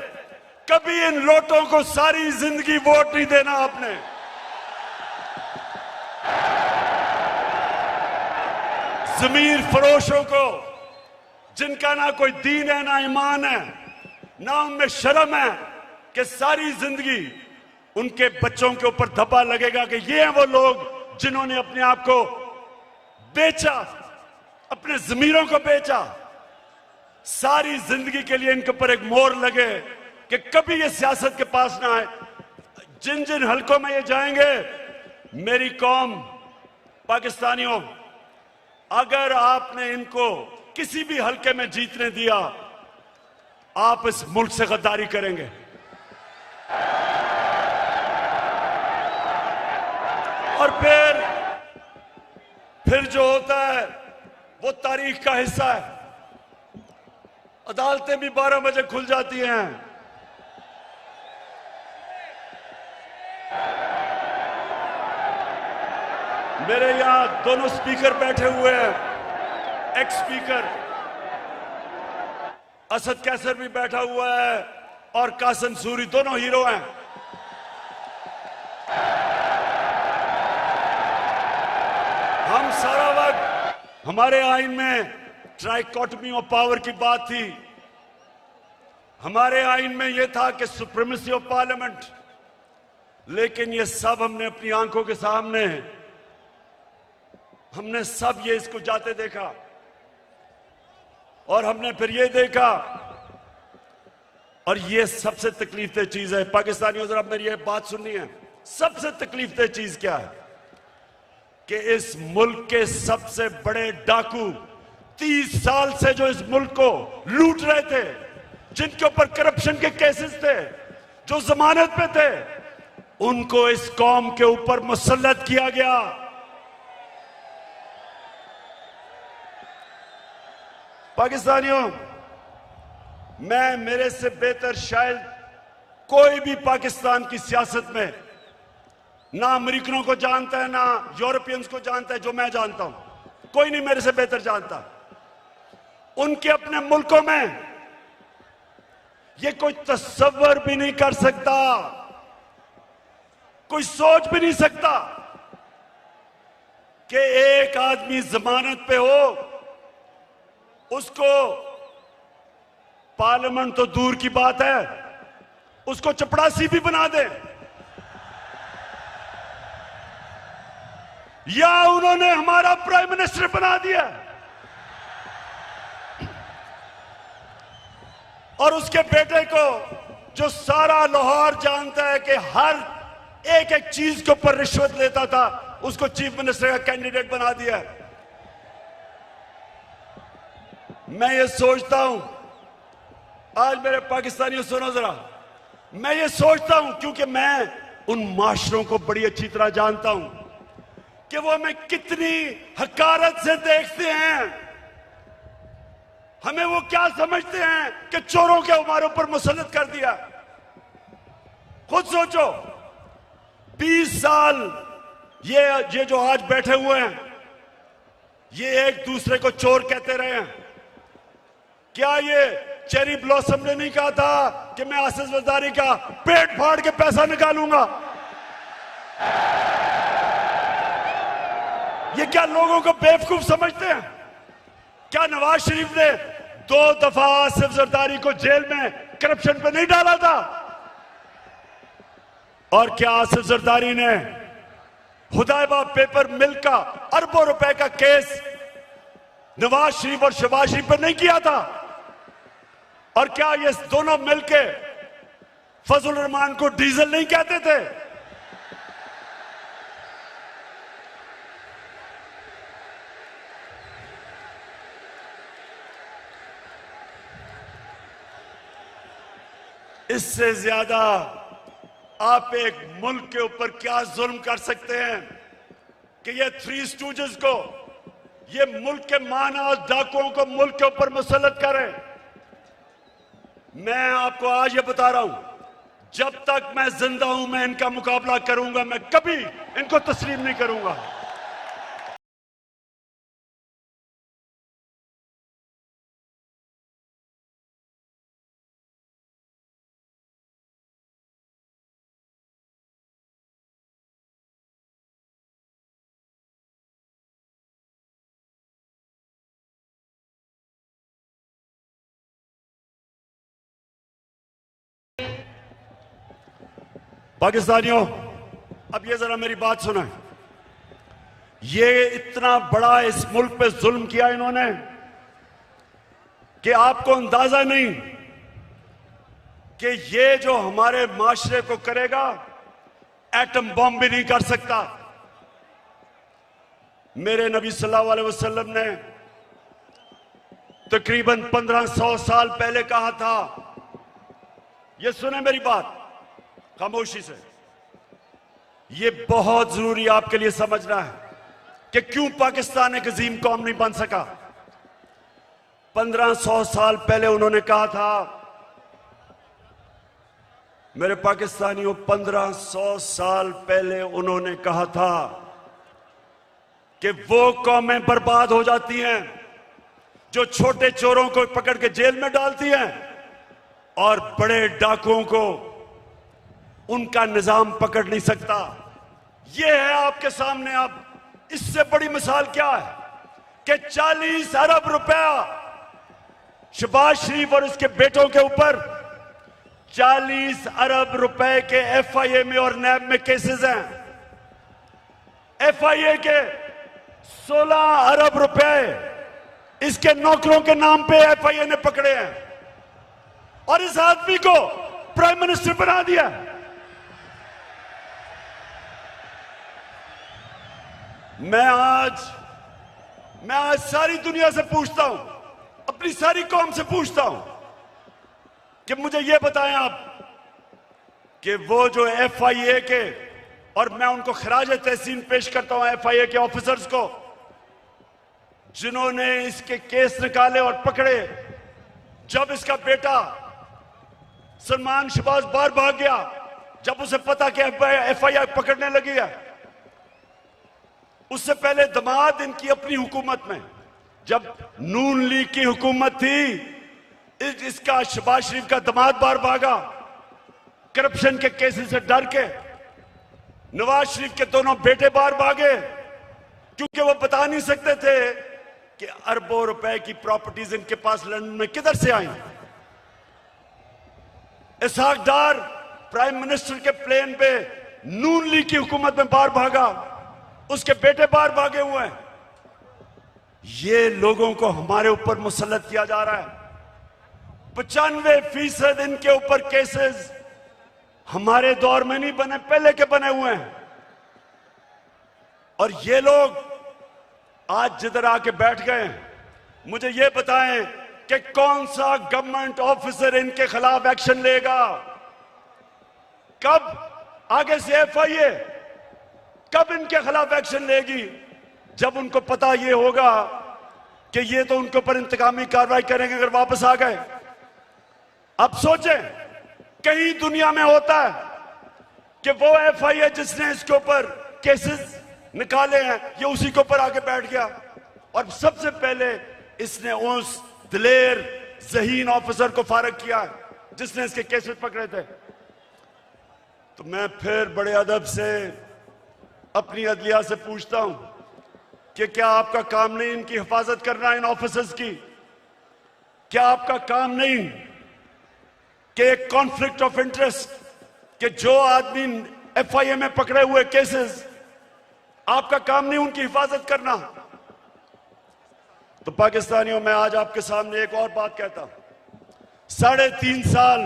कभी इन लोटों को सारी जिंदगी वोट नहीं देना आपने। जमीर फरोशों को, जिनका ना कोई दीन है ना ईमान है ना उनमें शर्म है, कि सारी जिंदगी उनके बच्चों के ऊपर धब्बा लगेगा कि ये हैं वो लोग जिन्होंने अपने आप को बेचा, अपने जमीरों को बेचा। सारी जिंदगी के लिए इनके ऊपर एक मोहर लगे कि कभी ये सियासत के पास ना आए। जिन जिन हलकों में ये जाएंगे, मेरी कौम पाकिस्तानियों, अगर आपने इनको किसी भी हलके में जीतने दिया, आप इस मुल्क से गद्दारी करेंगे। और फिर जो होता है वो तारीख का हिस्सा है। अदालतें भी 12 बजे खुल जाती हैं। मेरे यहां दोनों स्पीकर बैठे हुए हैं, एक्स स्पीकर असद कैसर भी बैठा हुआ है और कासिम सूरी, दोनों हीरो हैं। हम सारा वक्त, हमारे आइन में ट्राइकोटमी ऑफ पावर की बात थी। हमारे आइन में यह था कि सुप्रीमेसी ऑफ पार्लियामेंट, लेकिन ये सब हमने अपनी आंखों के सामने, हमने सब ये इसको जाते देखा। और हमने फिर ये देखा, और ये सबसे तकलीफदेह चीज है पाकिस्तानियों, जरा मेरी ये बात सुननी है। सबसे तकलीफदेह चीज क्या है कि इस मुल्क के सबसे बड़े डाकू 30 साल से जो इस मुल्क को लूट रहे थे, जिनके ऊपर करप्शन के केसेस थे, जो जमानत पे थे, उनको इस कौम के ऊपर मुसल्लत किया गया। पाकिस्तानियों, मैं, मेरे से बेहतर शायद कोई भी पाकिस्तान की सियासत में ना अमेरिकनों को जानता है ना यूरोपियंस को जानता है जो मैं जानता हूं। कोई नहीं मेरे से बेहतर जानता। उनके अपने मुल्कों में ये कोई तस्वर भी नहीं कर सकता, कोई सोच भी नहीं सकता कि एक आदमी जमानत पे हो, उसको पार्लियामेंट तो दूर की बात है, उसको चपड़ासी भी बना दे। या उन्होंने हमारा प्राइम मिनिस्टर बना दिया और उसके बेटे को, जो सारा लाहौर जानता है कि हर एक एक चीज के ऊपर रिश्वत लेता था, उसको चीफ मिनिस्टर का कैंडिडेट बना दिया। मैं ये सोचता हूं, आज मेरे पाकिस्तानियों सुनो जरा, मैं ये सोचता हूं, क्योंकि मैं उन माशरों को बड़ी अच्छी तरह जानता हूं कि वो हमें कितनी हकारत से देखते हैं। हमें वो क्या समझते हैं कि चोरों के हमारे ऊपर मुसल्लत कर दिया। खुद सोचो, 20 साल ये जो आज बैठे हुए हैं, ये एक दूसरे को चोर कहते रहे हैं। क्या ये चेरी ब्लॉसम ने नहीं कहा था कि मैं आसिफ जरदारी का पेट फाड़ के पैसा निकालूंगा? ये क्या लोगों को बेवकूफ समझते हैं? क्या नवाज शरीफ ने 2 दफा आसिफ जरदारी को जेल में करप्शन पे नहीं डाला था? और क्या आसिफ जरदारी ने हुदैबा पेपर मिल का अरबों रुपए का केस नवाज शरीफ और शहबाज शरीफ पर नहीं किया था? और क्या ये दोनों मिलके फजल रहमान को डीजल नहीं कहते थे? इससे ज्यादा आप एक मुल्क के ऊपर क्या जुल्म कर सकते हैं कि ये थ्री स्टूजेस को, ये मुल्क के माना डाकुओं को मुल्क के ऊपर मुसल्लत करें। मैं आपको आज ये बता रहा हूं, जब तक मैं जिंदा हूं मैं इनका मुकाबला करूंगा, मैं कभी इनको तस्लीम नहीं करूंगा। पाकिस्तानियों, अब ये जरा मेरी बात सुना। ये इतना बड़ा इस मुल्क पे जुल्म किया इन्होंने कि आपको अंदाजा नहीं कि ये जो हमारे माशरे को करेगा, एटम बॉम्ब भी नहीं कर सकता। मेरे नबी सल्लल्लाहु अलैहि वसल्लम ने तकरीबन 1500 साल पहले कहा था, ये सुने मेरी बात खामोशी से, ये बहुत जरूरी आपके लिए समझना है कि क्यों पाकिस्तान एक अजीम कौम नहीं बन सका। 1500 साल पहले उन्होंने कहा था, मेरे पाकिस्तानियों, 1500 साल पहले उन्होंने कहा था कि वो कौमें बर्बाद हो जाती हैं जो छोटे चोरों को पकड़ के जेल में डालती हैं और बड़े डाकुओं को उनका निजाम पकड़ नहीं सकता। यह है आपके सामने। अब इससे बड़ी मिसाल क्या है कि 40 अरब रुपया शहबाज शरीफ और उसके बेटों के ऊपर 40 अरब रुपए के एफआईए में और नैब में केसेस हैं। एफआईए के 16 अरब रुपए इसके नौकरों के नाम पे एफआईए ने पकड़े हैं और इस आदमी को प्राइम मिनिस्टर बना दिया। मैं आज सारी दुनिया से पूछता हूं, अपनी सारी कौम से पूछता हूं कि मुझे यह बताएं आप कि वो जो एफआईए के, और मैं उनको खराज तहसीन पेश करता हूं एफआईए के ऑफिसर्स को जिन्होंने इसके केस निकाले और पकड़े। जब इसका बेटा सलमान शहबाज बाहर भाग गया, जब उसे पता कि एफआईए पकड़ने लगी है, उससे पहले दमाद इनकी अपनी हुकूमत में, जब नून लीग की हुकूमत थी, इसका शहबाज शरीफ का दमाद बाहर भागा करप्शन के केसेस से डर के। नवाज शरीफ के दोनों बेटे बाहर भागे क्योंकि वो बता नहीं सकते थे कि अरबों रुपए की प्रॉपर्टीज इनके पास लंदन में किधर से आई। इसहाक डार प्राइम मिनिस्टर के प्लेन पे नून लीग की हुकूमत में बाहर भागा, उसके बेटे बाहर भागे हुए हैं। ये लोगों को हमारे ऊपर मुसल्लत किया जा रहा है। 95% इनके ऊपर केसेस हमारे दौर में नहीं बने, पहले के बने हुए हैं। और ये लोग आज जिधर आके बैठ गए हैं, मुझे ये बताएं कि कौन सा गवर्नमेंट ऑफिसर इनके खिलाफ एक्शन लेगा? कब आगे से एफआईए कब इनके खिलाफ एक्शन लेगी? जब उनको पता ये होगा कि ये तो उनके ऊपर इंतकामी कार्रवाई करेंगे अगर वापस आ गए। अब सोचें, कहीं दुनिया में होता है कि वो एफआईए जिसने इसके ऊपर केसेस निकाले हैं, ये उसी के ऊपर आके बैठ गया और सबसे पहले इसने उस दिलेर ज़हीन ऑफिसर को फारग किया जिसने इसके केसेस पकड़े थे। तो मैं फिर बड़े अदब से अपनी अदलिया से पूछता हूं कि क्या आपका काम नहीं इनकी हिफाजत करना, इन ऑफिसर्स की? क्या आपका काम नहीं कि एक कॉन्फ्लिक्ट ऑफ इंटरेस्ट, कि जो आदमी एफआईए में पकड़े हुए केसेस, आपका काम नहीं उनकी हिफाजत करना? तो पाकिस्तानियों, मैं आज आपके सामने एक और बात कहता हूं। 3.5 साल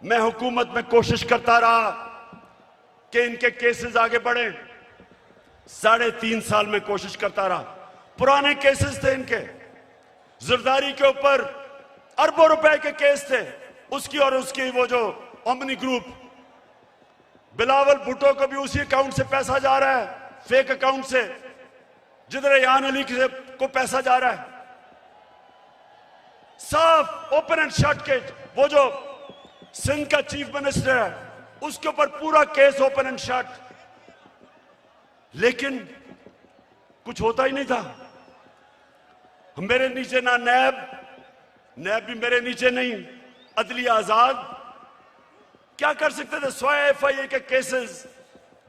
मैं हुकूमत में कोशिश करता रहा कि इनके केसेस आगे बढ़े। 3.5 साल में कोशिश करता रहा। पुराने केसेस थे इनके, जरदारी के ऊपर अरबों रुपए के केस थे, उसकी और उसकी वो जो ओमनी ग्रुप, बिलावल भुट्टो को भी उसी अकाउंट से पैसा जा रहा है, फेक अकाउंट से, जिधर रेहान अली को पैसा जा रहा है। साफ ओपन एंड शट के, वो जो सिंध का चीफ मिनिस्टर है उसके ऊपर पूरा केस ओपन एंड शट, लेकिन कुछ होता ही नहीं था। मेरे नीचे ना नैब भी मेरे नीचे नहीं, अदलिया आजाद, क्या कर सकते थे? 100 FIA के केसेस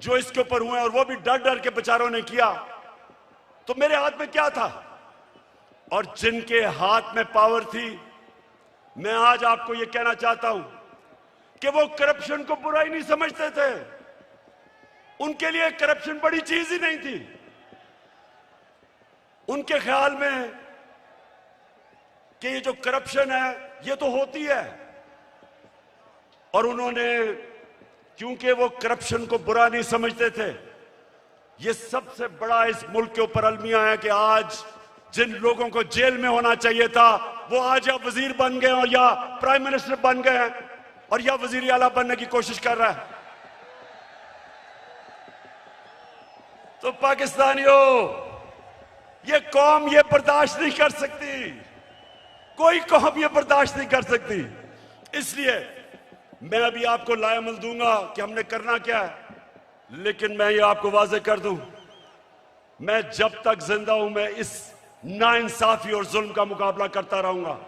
जो इसके ऊपर हुए और वो भी डर डर के बेचारों ने किया, तो मेरे हाथ में क्या था? और जिनके हाथ में पावर थी, मैं आज आपको यह कहना चाहता हूं कि वो करप्शन को बुरा ही नहीं समझते थे। उनके लिए करप्शन बड़ी चीज ही नहीं थी। उनके ख्याल में कि ये जो करप्शन है ये तो होती है, और उन्होंने, क्योंकि वो करप्शन को बुरा नहीं समझते थे, ये सबसे बड़ा इस मुल्क के ऊपर अलमिया है कि आज जिन लोगों को जेल में होना चाहिए था वो आज या वजीर बन गए और या प्राइम मिनिस्टर बन गए हैं और या वजीर आला बनने की कोशिश कर रहा है। तो पाकिस्तानियों, ये कौम ये बर्दाश्त नहीं कर सकती, कोई कौम ये बर्दाश्त नहीं कर सकती। इसलिए मैं अभी आपको लाएमल दूंगा कि हमने करना क्या है, लेकिन मैं ये आपको वाजे कर दूं, मैं जब तक जिंदा हूं मैं इस नाइंसाफी और जुल्म का मुकाबला करता रहूंगा।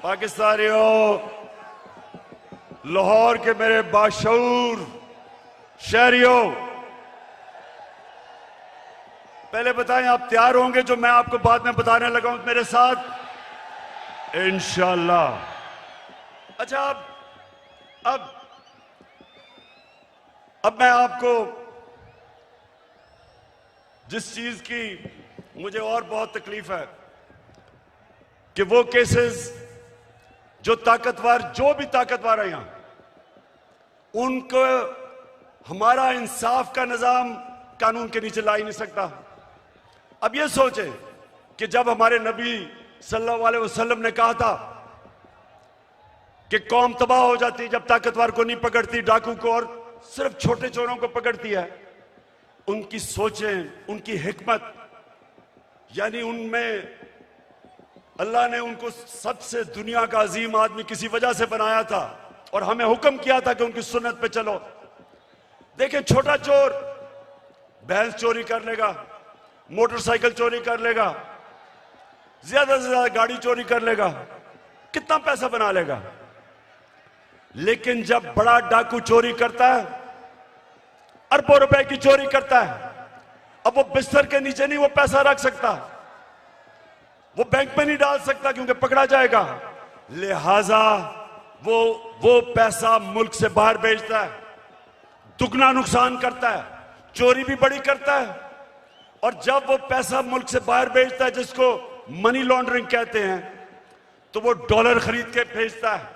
पाकिस्तानियों, लाहौर के मेरे बाशऊर शहरियों, पहले बताएं आप तैयार होंगे जो मैं आपको बाद में बताने लगा हूं मेरे साथ, इंशाल्लाह। अच्छा, अब मैं आपको जिस चीज की मुझे और बहुत तकलीफ है कि वो केसेस जो भी ताकतवर है यहां, उनको हमारा इंसाफ का निजाम कानून के नीचे ला ही नहीं सकता। अब ये सोचें कि जब हमारे नबी सल्लल्लाहु अलैहि वसल्लम ने कहा था कि कौम तबाह हो जाती जब ताकतवर को नहीं पकड़ती, डाकू को और सिर्फ छोटे चोरों को पकड़ती है, उनकी सोचें, उनकी हिकमत, यानी उनमें अल्लाह ने उनको सबसे दुनिया का अजीम आदमी किसी वजह से बनाया था और हमें हुक्म किया था कि उनकी सुन्नत पे चलो। देखिए, छोटा चोर भैंस चोरी कर लेगा, मोटरसाइकिल चोरी कर लेगा, ज्यादा से ज्यादा गाड़ी चोरी कर लेगा, कितना पैसा बना लेगा। लेकिन जब बड़ा डाकू चोरी करता है, अरबों रुपए की चोरी करता है, अब वो बिस्तर के नीचे नहीं वो पैसा रख सकता, वो बैंक में नहीं डाल सकता क्योंकि पकड़ा जाएगा, लिहाजा वो पैसा मुल्क से बाहर भेजता है, दुगना नुकसान करता है, चोरी भी बड़ी करता है। और जब वो पैसा मुल्क से बाहर भेजता है, जिसको मनी लॉन्ड्रिंग कहते हैं, तो वो डॉलर खरीद के भेजता है।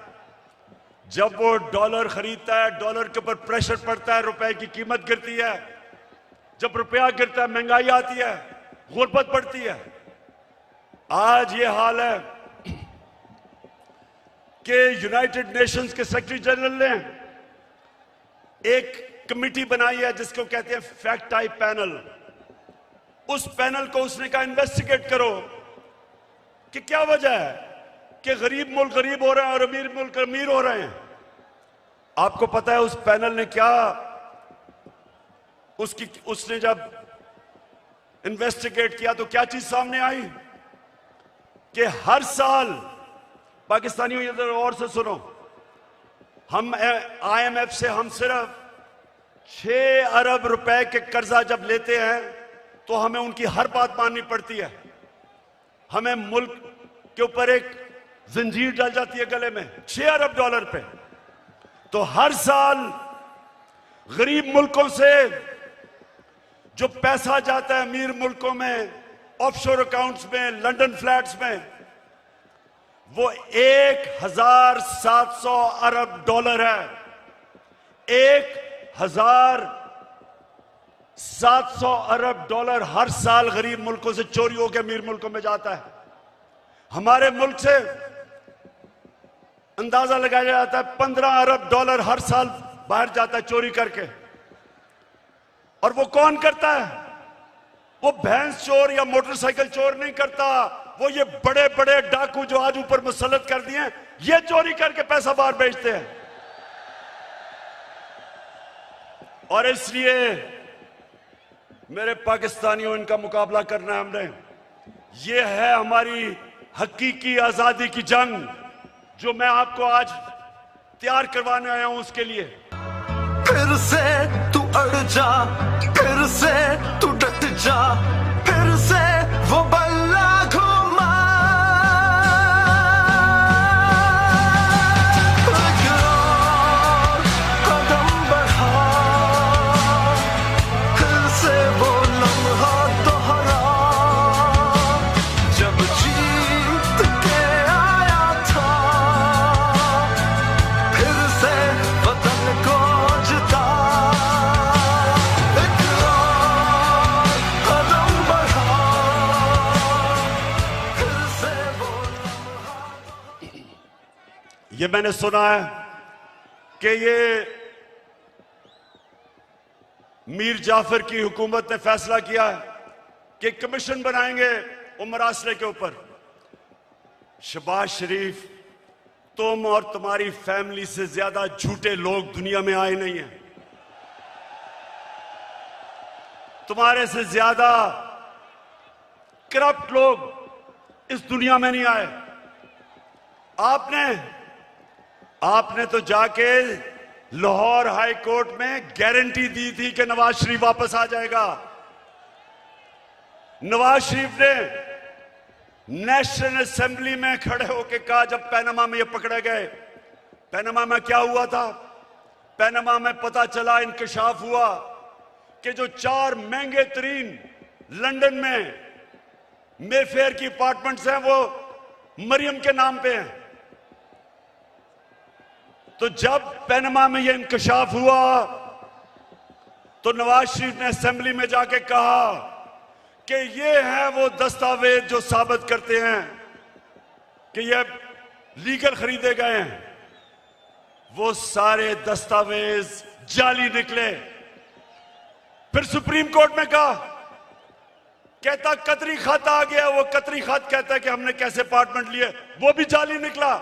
जब वो डॉलर खरीदता है, डॉलर के ऊपर प्रेशर पड़ता है, रुपए की कीमत गिरती है, जब रुपया गिरता है महंगाई आती है, गुर्बत बढ़ती है। आज ये हाल है कि यूनाइटेड नेशंस के सेक्रेटरी जनरल ने एक कमेटी बनाई है जिसको कहते हैं फैक्ट टाइप पैनल। उस पैनल को उसने कहा इन्वेस्टिगेट करो कि क्या वजह है कि गरीब मुल्क गरीब हो रहे हैं और अमीर मुल्क अमीर हो रहे हैं। आपको पता है उस पैनल ने क्या, उसने जब इन्वेस्टिगेट किया तो क्या चीज सामने आई कि हर साल, पाकिस्तानियों इधर और से सुनो, हम IMF से हम सिर्फ 6 अरब रुपए के कर्जा जब लेते हैं तो हमें उनकी हर बात माननी पड़ती है। हमें मुल्क के ऊपर एक जंजीर डल जाती है गले में $6 अरब पे। तो हर साल गरीब मुल्कों से जो पैसा जाता है अमीर मुल्कों में, ऑफशोर अकाउंट्स में, लंदन फ्लैट्स में, वो $1,700 अरब है। $1,700 अरब हर साल गरीब मुल्कों से चोरी होकर अमीर मुल्कों में जाता है। हमारे मुल्क से अंदाजा लगाया जाता है $15 अरब हर साल बाहर जाता है चोरी करके। और वो कौन करता है? वो भैंस चोर या मोटरसाइकिल चोर नहीं करता, वो ये बड़े बड़े डाकू जो आज ऊपर मुसल्लत कर दिए हैं, ये चोरी करके पैसा बाहर भेजते हैं। और इसलिए मेरे पाकिस्तानियों, इनका मुकाबला करना है हमने। ये है हमारी हकीकी आजादी की जंग जो मैं आपको आज तैयार करवाने आया हूं। उसके लिए फिर से तू अड़ जा, फिर से तू डट जा, फिर से वो बल्ला घुमा। कदम बढ़ा, फिर से वो लम्हा दोहरा जब जीत के आया था, फिर से वतन को जिता। एक और कदम बढ़ा, फिर से वो लम्हा। ये मैंने सुना है कि ये मीर जाफर की हुकूमत ने फैसला किया है कि कमीशन बनाएंगे उमर आसरे के ऊपर। शहबाज शरीफ, तुम और तुम्हारी फैमिली से ज्यादा झूठे लोग दुनिया में आए नहीं हैं। तुम्हारे से ज्यादा करप्ट लोग इस दुनिया में नहीं आए। आपने तो जाके लाहौर हाई कोर्ट में गारंटी दी थी कि नवाज शरीफ वापस आ जाएगा। नवाज शरीफ ने नेशनल असेंबली में खड़े होकर कहा, जब पैनामा में ये पकड़े गए, पैनामा में क्या हुआ था? पैनामा में पता चला, इंकशाफ हुआ कि जो 4 महंगे तरीन लंदन में मेफेयर की अपार्टमेंट्स हैं वो मरियम के नाम पे हैं। तो जब पैनामा में यह इंकशाफ हुआ तो नवाज शरीफ ने असेंबली में जाके कहा कि ये है वो दस्तावेज जो साबित करते हैं कि ये लीगल खरीदे गए हैं। वो सारे दस्तावेज जाली निकले। फिर सुप्रीम कोर्ट में कहा, कहता कतरी खत आ गया। वो कतरी खत कहता है कि हमने कैसे अपार्टमेंट लिए, वो भी जाली निकला।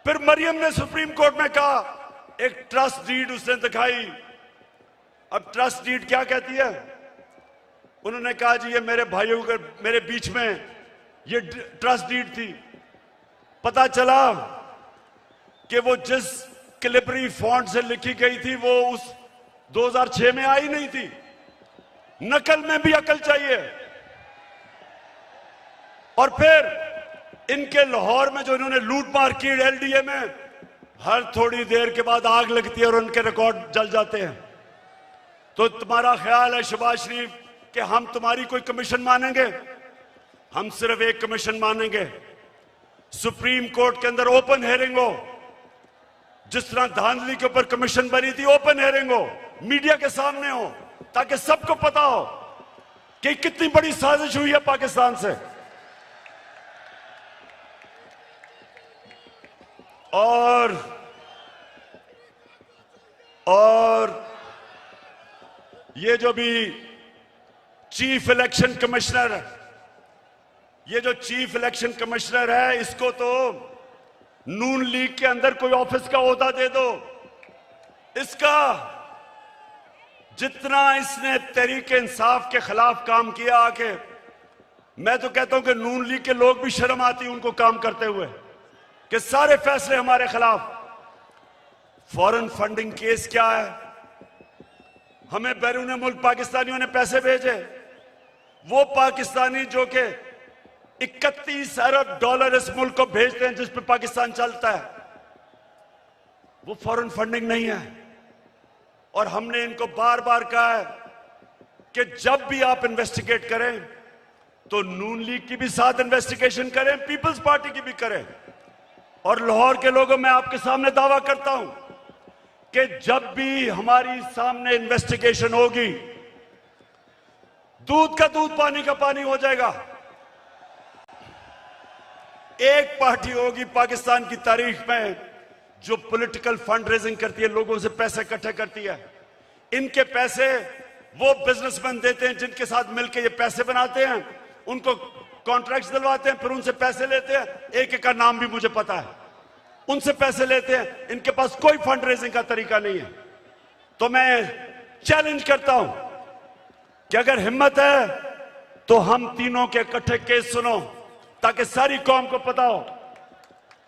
फिर मरियम ने सुप्रीम कोर्ट में कहा, एक ट्रस्ट डीड उसने दिखाई। अब ट्रस्ट डीड क्या कहती है? उन्होंने कहा जी ये मेरे भाइयों के मेरे बीच में ये ट्रस्ट डीड थी। पता चला कि वो जिस कैलिबरी फॉन्ट से लिखी गई थी वो उस 2006 में आई नहीं थी। नकल में भी अकल चाहिए। और फिर इनके लाहौर में जो इन्होंने लूट मार की एलडीए में, हर थोड़ी देर के बाद आग लगती है और उनके रिकॉर्ड जल जाते हैं। तो तुम्हारा ख्याल है शहबाज शरीफ कि हम तुम्हारी कोई कमीशन मानेंगे? हम सिर्फ एक कमीशन मानेंगे, सुप्रीम कोर्ट के अंदर ओपन हेयरिंग हो। जिस तरह धांधली के ऊपर कमीशन बनी थी, ओपन हेयरिंग हो, मीडिया के सामने हो, ताकि सबको पता हो कि कितनी बड़ी साजिश हुई है पाकिस्तान से। और ये जो भी चीफ इलेक्शन कमिश्नर है, ये जो चीफ इलेक्शन कमिश्नर है, इसको तो नून लीग के अंदर कोई ऑफिस का ओहदा दे दो। इसका जितना इसने तहरीक इंसाफ के खिलाफ काम किया आके, मैं तो कहता हूं कि नून लीग के लोग भी शर्म आती उनको काम करते हुए कि सारे फैसले हमारे खिलाफ। फॉरेन फंडिंग केस क्या है? हमें बैरून मुल्क पाकिस्तानियों ने पैसे भेजे, वो पाकिस्तानी जो कि 31 अरब डॉलर इस मुल्क को भेजते हैं जिस पे पाकिस्तान चलता है, वो फॉरेन फंडिंग नहीं है। और हमने इनको बार बार कहा है कि जब भी आप इन्वेस्टिगेट करें तो नून लीग की भी साथ इन्वेस्टिगेशन करें, पीपल्स पार्टी की भी करें। और लाहौर के लोगों, मैं आपके सामने दावा करता हूं कि जब भी हमारी सामने इन्वेस्टिगेशन होगी, दूध का दूध पानी का पानी हो जाएगा। एक पार्टी होगी पाकिस्तान की तारीख में जो पॉलिटिकल फंड रेजिंग करती है, लोगों से पैसे इकट्ठे करती है। इनके पैसे वो बिजनेसमैन देते हैं जिनके साथ मिलकर ये पैसे बनाते हैं, उनको कॉन्ट्रैक्ट्स दिलवाते हैं, फिर उनसे पैसे लेते हैं। एक एक का नाम भी मुझे पता है, उनसे पैसे लेते हैं। इनके पास कोई फंड रेजिंग का तरीका नहीं है। तो मैं चैलेंज करता हूं कि अगर हिम्मत है तो हम तीनों के इकट्ठे केस सुनो, ताकि सारी कौम को पता हो,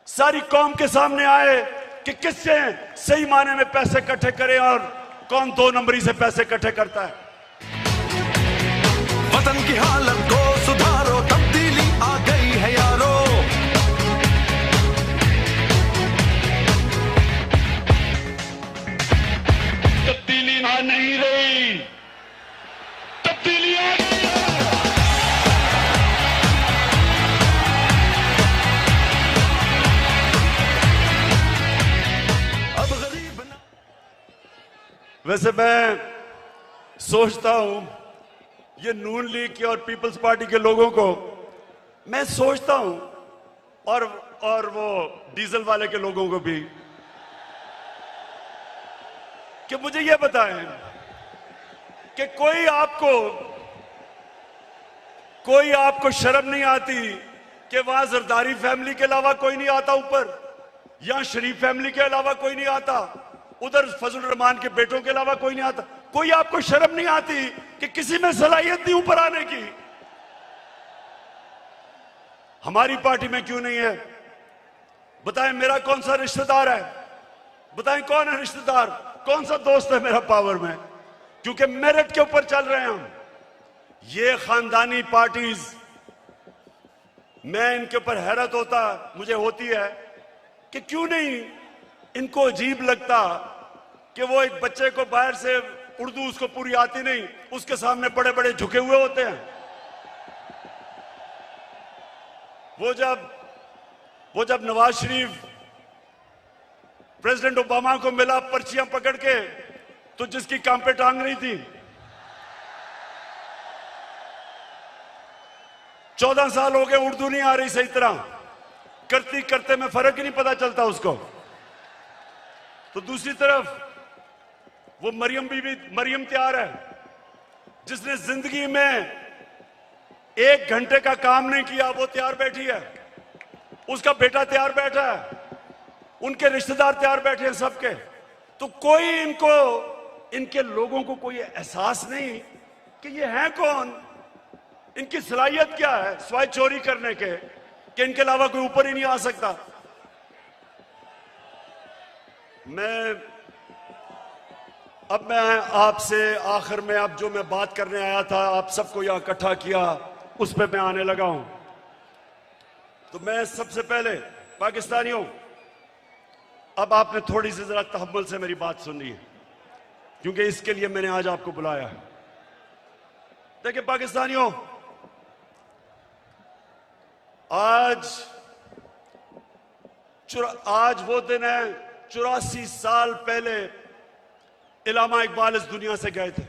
सारी कौम के सामने आए कि किससे सही माने में पैसे इकट्ठे करें और कौन 2 नंबरी से पैसे इकट्ठे करता है। वतन की हालत को सुधारो, तब्दीली आ गई है यारो। तब्दीली आ नहीं रही, तब्दीली आ गई है। अब गरीब ना वैसे मैं सोचता हूं ये नून लीग की और पीपल्स पार्टी के लोगों को मैं सोचता हूं, और वो डीजल वाले के लोगों को भी, कि मुझे ये बताएं कि कोई आपको शर्म नहीं आती कि वहां जरदारी फैमिली के अलावा कोई नहीं आता ऊपर, यहां शरीफ फैमिली के अलावा कोई नहीं आता, उधर फजल रहमान के बेटों के अलावा कोई नहीं आता। कोई आपको शर्म नहीं आती कि किसी में सलाहियत नहीं ऊपर आने की? हमारी पार्टी में क्यों नहीं है? बताएं मेरा कौन सा रिश्तेदार है, बताएं कौन है रिश्तेदार, कौन सा दोस्त है मेरा पावर में? क्योंकि मेरिट के ऊपर चल रहे हैं हम। ये खानदानी पार्टीज, मैं इनके ऊपर हैरत मुझे होती है कि क्यों नहीं इनको अजीब लगता कि वो एक बच्चे को बाहर से उर्दू उसको पूरी आती नहीं, उसके सामने बड़े बड़े झुके हुए होते हैं। वो जब नवाज शरीफ प्रेसिडेंट ओबामा को मिला पर्चियां पकड़ के, तो जिसकी काम पे टांग रही थी, 14 साल हो गए, उर्दू नहीं आ रही सही तरह, करते करते में फर्क ही नहीं पता चलता उसको। तो दूसरी तरफ वो मरियम तैयार है, जिसने जिंदगी में 1 घंटे का काम नहीं किया, वो तैयार बैठी है, उसका बेटा तैयार बैठा है, उनके रिश्तेदार तैयार बैठे हैं सबके। तो कोई इनके लोगों को कोई एहसास नहीं कि ये हैं कौन, इनकी सलाहियत क्या है सिवाय चोरी करने के, कि इनके अलावा कोई ऊपर ही नहीं आ सकता। अब मैं आपसे आखिर में, अब जो मैं बात करने आया था, आप सबको यहां इकट्ठा किया, उस पर मैं आने लगा हूं। तो मैं सबसे पहले पाकिस्तानियों, अब आपने थोड़ी सी जरा तहम्मुल से मेरी बात सुननी है, क्योंकि इसके लिए मैंने आज आपको बुलाया है। देखिए पाकिस्तानियों, आज वो दिन है, 84 साल पहले इल्लामा इकबाल इस दुनिया से गए थे।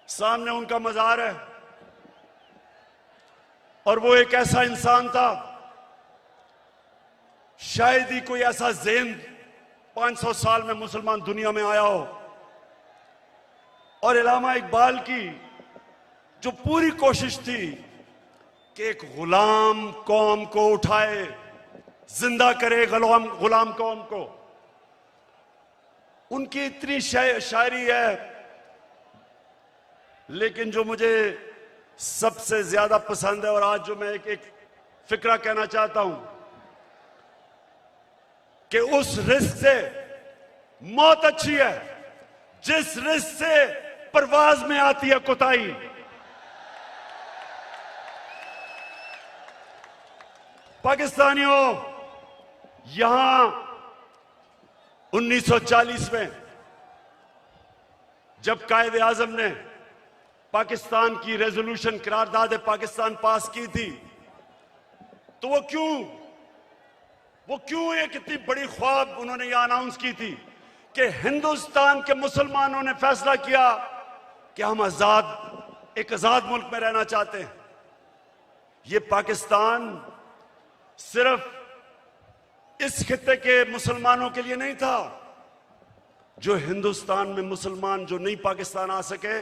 सामने उनका मजार है, और वो एक ऐसा इंसान था, शायद ही कोई ऐसा ज़हन 500 साल में मुसलमान दुनिया में आया हो। और इल्लामा इकबाल की जो पूरी कोशिश थी कि एक गुलाम कौम को उठाए, जिंदा करे गुलाम कौम को, उनकी इतनी शायरी है। लेकिन जो मुझे सबसे ज्यादा पसंद है, और आज जो मैं एक फिक्रा कहना चाहता हूं, कि उस रिस्क से मौत अच्छी है जिस रिस्क से परवाज में आती है कोताही। पाकिस्तानियों, यहां 1940 में जब कायदे आजम ने पाकिस्तान की रेजोल्यूशन करारदाद पाकिस्तान पास की थी, तो वो क्यों एक इतनी बड़ी ख्वाब उन्होंने यह अनाउंस की थी कि हिंदुस्तान के मुसलमानों ने फैसला किया कि हम एक आजाद मुल्क में रहना चाहते हैं। ये पाकिस्तान सिर्फ इस खित्ते के मुसलमानों के लिए नहीं था। जो हिंदुस्तान में मुसलमान जो नहीं पाकिस्तान आ सके,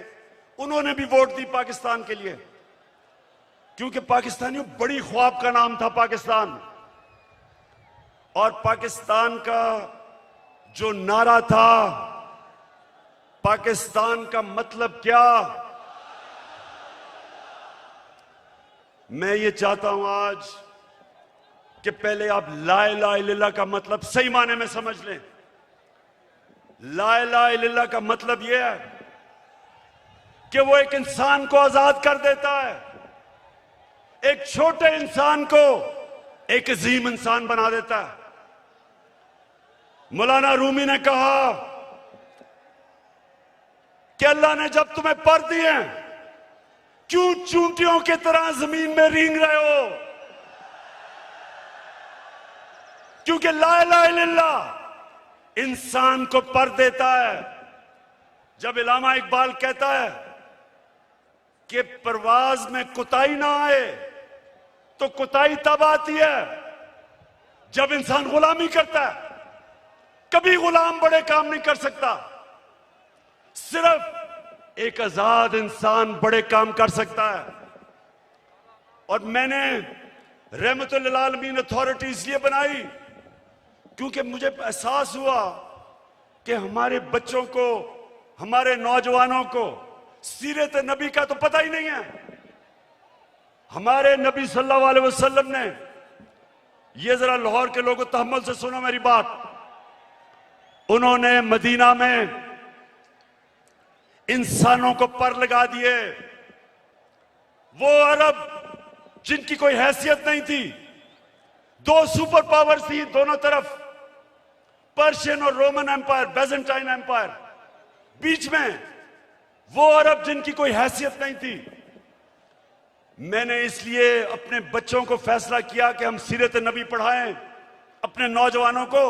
उन्होंने भी वोट दी पाकिस्तान के लिए, क्योंकि पाकिस्तानियों बड़ी ख्वाब का नाम था पाकिस्तान। और पाकिस्तान का जो नारा था, पाकिस्तान का मतलब क्या, मैं ये चाहता हूं आज कि पहले आप ला इलाहा इल्लल्लाह का मतलब सही माने में समझ लें। ला इलाहा इल्लल्लाह का मतलब यह है कि वो एक इंसान को आजाद कर देता है, एक छोटे इंसान को एक अजीम इंसान बना देता है। मौलाना रूमी ने कहा कि अल्लाह ने जब तुम्हें पर दिए, क्यों चूंटियों की तरह जमीन में रेंग रहे हो? क्योंकि ला इलाहा इल्लल्लाह इंसान को पर देता है। जब इल्लामा इकबाल कहता है कि परवाज में कुताही ना आए, तो कुताही तब आती है जब इंसान गुलामी करता है। कभी गुलाम बड़े काम नहीं कर सकता, सिर्फ एक आजाद इंसान बड़े काम कर सकता है। और मैंने रहमतुल लिल आलमीन अथॉरिटी इसलिए बनाई क्योंकि मुझे एहसास हुआ कि हमारे बच्चों को, हमारे नौजवानों को सीरत नबी का तो पता ही नहीं है। हमारे नबी सल्लल्लाहु अलैहि वसल्लम ने, ये जरा लाहौर के लोगों तहम्मुल से सुनो मेरी बात, उन्होंने मदीना में इंसानों को पर लगा दिए। वो अरब जिनकी कोई हैसियत नहीं थी, दो सुपर पावर थी दोनों तरफ, पर्शियन और रोमन एम्पायर, बेजेंटाइन एम्पायर, बीच में वो अरब जिनकी कोई हैसियत नहीं थी। मैंने इसलिए अपने बच्चों को फैसला किया कि हम सीरत नबी पढ़ाएं अपने नौजवानों को,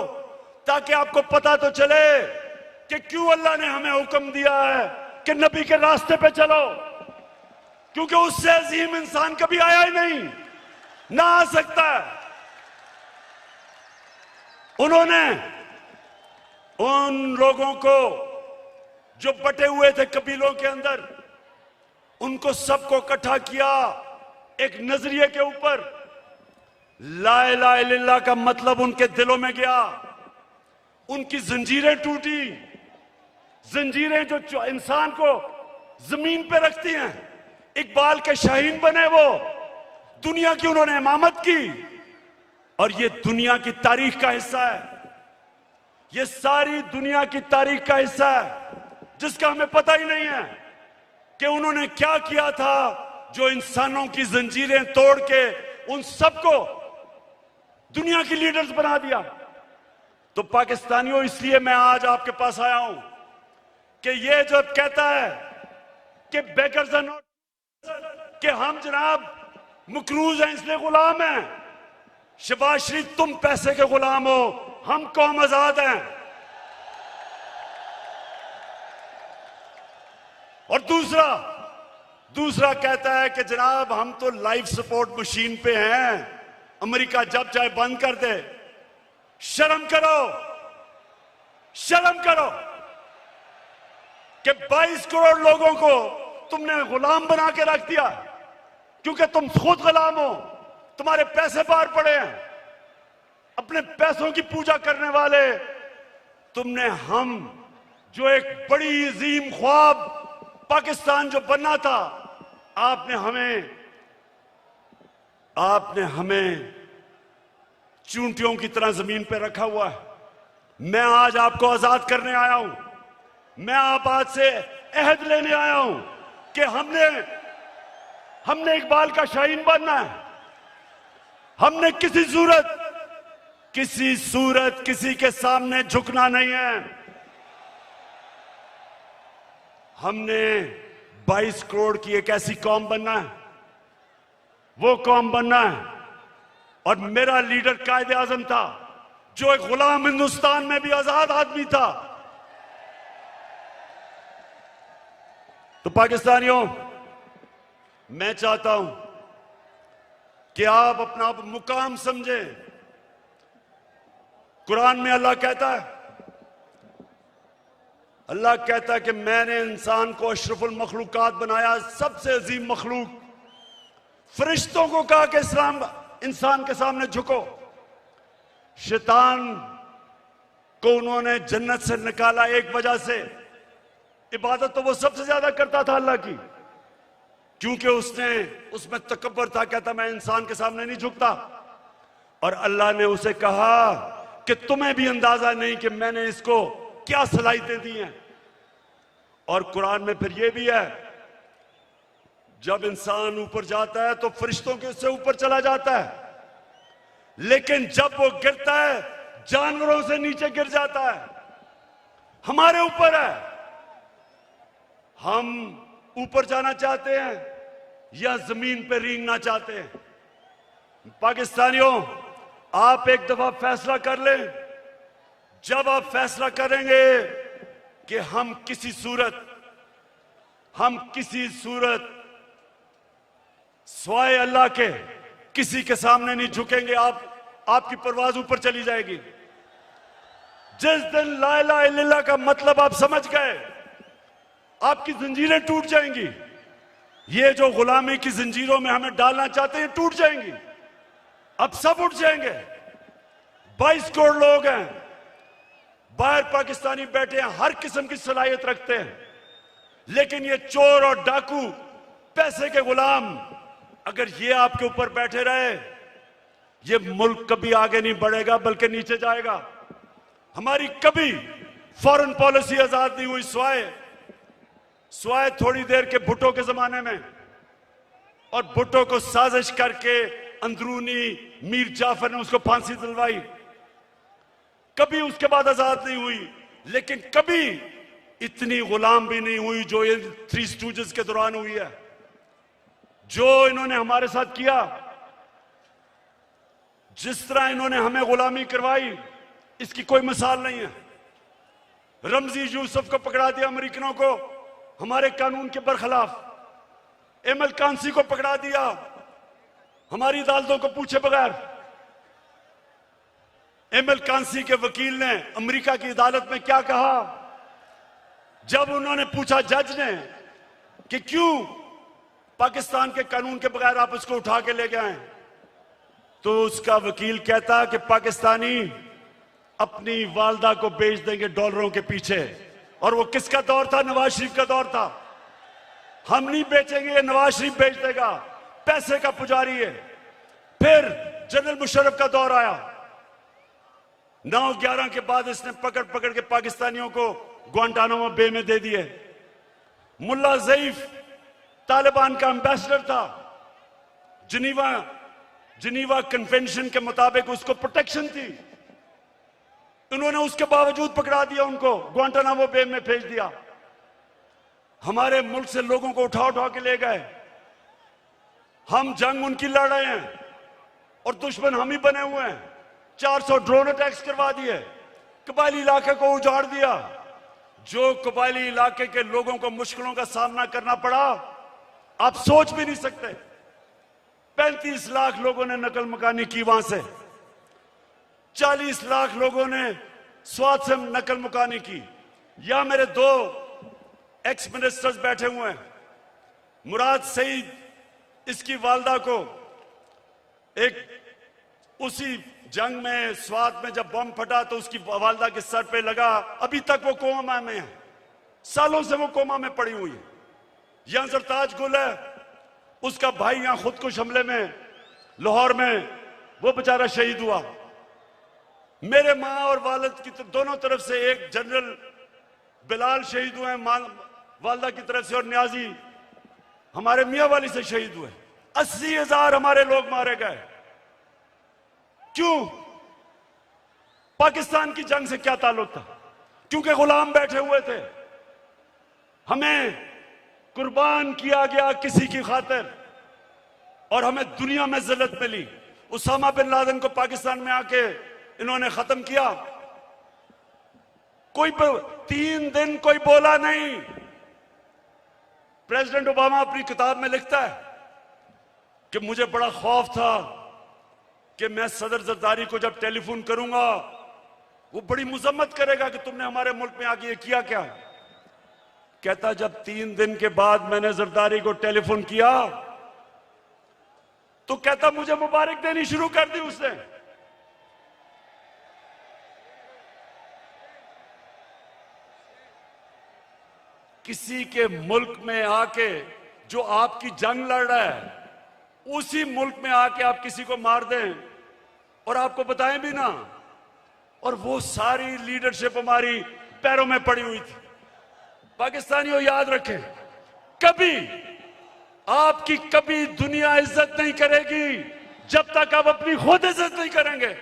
ताकि आपको पता तो चले कि क्यों अल्लाह ने हमें हुक्म दिया है कि नबी के रास्ते पे चलो, क्योंकि उससे अजीम इंसान कभी आया ही नहीं, ना आ सकता है। उन्होंने उन लोगों को जो बटे हुए थे कबीलों के अंदर, उनको सबको इकट्ठा किया एक नजरिए के ऊपर। ला इलाहा इल्लल्लाह का मतलब उनके दिलों में गया, उनकी जंजीरें टूटी, जंजीरें जो इंसान को जमीन पे रखती हैं। इकबाल के शाहीन बने वो, दुनिया की उन्होंने इमामत की, और ये दुनिया की तारीख का हिस्सा है। ये सारी दुनिया की तारीख का हिस्सा है जिसका हमें पता ही नहीं है कि उन्होंने क्या किया था, जो इंसानों की जंजीरें तोड़ के उन सबको दुनिया की लीडर्स बना दिया। तो पाकिस्तानियों, इसलिए मैं आज आपके पास आया हूं कि ये जब कहता है कि बेकर्स आर नॉट, कि हम जनाब मकरूज हैं इसलिए गुलाम हैं। शहबाज शरीफ, तुम पैसे के गुलाम हो, हम कौम आजाद हैं। और दूसरा कहता है कि जनाब हम तो लाइफ सपोर्ट मशीन पे हैं, अमेरिका जब चाहे बंद कर दे। शर्म करो, शर्म करो कि 22 करोड़ लोगों को तुमने गुलाम बना के रख दिया, क्योंकि तुम खुद गुलाम हो, तुम्हारे पैसे बाहर पड़े हैं, अपने पैसों की पूजा करने वाले तुमने। हम जो एक बड़ी अजीम ख्वाब पाकिस्तान जो बनना था, आपने हमें चूंटियों की तरह जमीन पे रखा हुआ है। मैं आज आपको आजाद करने आया हूं। मैं आप आज से अहद लेने आया हूं कि हमने इकबाल का शाहीन बनना है। हमने किसी सूरत किसी के सामने झुकना नहीं है। हमने 22 करोड़ की एक ऐसी कौम बनना है, वो कौम बनना है। और मेरा लीडर कायदे आजम था जो एक गुलाम हिंदुस्तान में भी आजाद आदमी था। तो पाकिस्तानियों, मैं चाहता हूं कि आप अपना मुकाम समझें। कुरान में अल्लाह कहता है कि मैंने इंसान को अशरफुल मखलूकात बनाया, सबसे अजीम मखलूक। फरिश्तों को कहा कि इंसान के सामने झुको। शैतान को उन्होंने जन्नत से निकाला एक वजह से। इबादत तो वो सबसे ज्यादा करता था अल्लाह की, क्योंकि उसमें तकब्बर था, कहता मैं इंसान के सामने नहीं झुकता। और अल्लाह ने उसे कहा कि तुम्हें भी अंदाजा नहीं कि मैंने इसको क्या सलाहियतें दी हैं। और कुरान में फिर ये भी है, जब इंसान ऊपर जाता है तो फरिश्तों के उससे ऊपर चला जाता है, लेकिन जब वो गिरता है जानवरों से नीचे गिर जाता है। हमारे ऊपर है, हम ऊपर जाना चाहते हैं या जमीन पर रेंगना चाहते हैं। पाकिस्तानियों, आप एक दफा फैसला कर लें। जब आप फैसला करेंगे कि हम किसी सूरत स्वाय अल्लाह के किसी के सामने नहीं झुकेंगे, आपकी परवाज ऊपर चली जाएगी। जिस दिन ला इलाहा इल्लल्लाह का मतलब आप समझ गए, आपकी जंजीरें टूट जाएंगी। ये जो गुलामी की जंजीरों में हमें डालना चाहते हैं, टूट जाएंगी। अब सब उठ जाएंगे। 22 करोड़ लोग हैं बाहर, पाकिस्तानी बैठे हैं, हर किस्म की सलाहियत रखते हैं, लेकिन ये चोर और डाकू, पैसे के गुलाम, अगर ये आपके ऊपर बैठे रहे, ये मुल्क कभी आगे नहीं बढ़ेगा बल्कि नीचे जाएगा। हमारी कभी फॉरेन पॉलिसी आजाद नहीं हुई। स्वाय थोड़ी देर के भुट्टो के जमाने में, और भुट्टो को साजिश करके अंदरूनी मीर जाफर ने उसको फांसी दिलवाई। कभी उसके बाद आजाद नहीं हुई, लेकिन कभी इतनी गुलाम भी नहीं हुई जो ये 3 स्टूजेस के दौरान हुई है। जो इन्होंने हमारे साथ किया, जिस तरह इन्होंने हमें गुलामी करवाई, इसकी कोई मिसाल नहीं है। रमजी यूसुफ को पकड़ा दिया अमेरिकनों को, हमारे कानून के बरखिलाफ। एमएल कांसी को पकड़ा दिया हमारी अदालतों को पूछे बगैर। एमएल कांसी के वकील ने अमेरिका की अदालत में क्या कहा, जब उन्होंने पूछा जज ने कि क्यों पाकिस्तान के कानून के बगैर आप उसको उठा के ले गए, तो उसका वकील कहता कि पाकिस्तानी अपनी वालदा को बेच देंगे डॉलरों के पीछे। और वो किसका दौर था? नवाज शरीफ का दौर था। हम नहीं बेचेंगे, नवाज शरीफ बेच देगा, पैसे का पुजारी है। फिर जनरल मुशर्रफ का दौर आया, 9/11 के बाद इसने पकड़ के पाकिस्तानियों को ग्वांटानामो बे में दे दिए। मुल्ला ज़ईफ तालिबान का एम्बेसडर था, जिनीवा कन्वेंशन के मुताबिक उसको प्रोटेक्शन थी, उन्होंने उसके बावजूद पकड़ा दिया, उनको ग्वांटानामो बे में भेज दिया। हमारे मुल्क से लोगों को उठा के ले गए। हम जंग उनकी लड़ रहे हैं और दुश्मन हम ही बने हुए हैं। 400 ड्रोन अटैक्स करवा दिए, कबायली इलाके को उजाड़ दिया। जो कबायली इलाके के लोगों को मुश्किलों का सामना करना पड़ा, आप सोच भी नहीं सकते। 35 लाख लोगों ने नकल मकानी की वहां से, 40 लाख लोगों ने स्वाद से नकल मुकानी की। या मेरे 2 एक्स मिनिस्टर्स बैठे हुए हैं। मुराद सईद, इसकी वालदा को उसी जंग में स्वाद में जब बम फटा तो उसकी वालदा के सर पे लगा, अभी तक वो कोमा में है, सालों से वो कोमा में पड़ी हुई है। यहां सरताज गुल है, उसका भाई यहां खुदकुश हमले में लाहौर में वो बेचारा शहीद हुआ। मेरे मां और वालिद की दोनों तरफ से एक जनरल बिलाल शहीद हुए, वालदा की तरफ से और न्याजी हमारे मियां वाली से शहीद हुए। 80,000 हमारे लोग मारे गए। क्यों? पाकिस्तान की जंग से क्या ताल्लुक था? क्योंकि गुलाम बैठे हुए थे। हमें कुर्बान किया गया किसी की खातिर और हमें दुनिया में जिल्लत मिली। उसामा बिन लादेन को पाकिस्तान में आके इन्होंने खत्म किया। कोई 3 दिन कोई बोला नहीं। प्रेसिडेंट ओबामा अपनी किताब में लिखता है कि मुझे बड़ा खौफ था कि मैं सदर जरदारी को जब टेलीफोन करूंगा वो बड़ी मुजम्मत करेगा कि तुमने हमारे मुल्क में आके ये किया क्या। कहता जब 3 दिन के बाद मैंने जरदारी को टेलीफोन किया तो कहता मुझे मुबारक देनी शुरू कर दी उसने। किसी के मुल्क में आके जो आपकी जंग लड़ रहा है उसी मुल्क में आके आप किसी को मार दें और आपको बताएं भी ना, और वो सारी लीडरशिप हमारी पैरों में पड़ी हुई थी। पाकिस्तानियों याद रखें, कभी आपकी कभी दुनिया इज्जत नहीं करेगी जब तक आप अपनी खुद इज्जत नहीं करेंगे।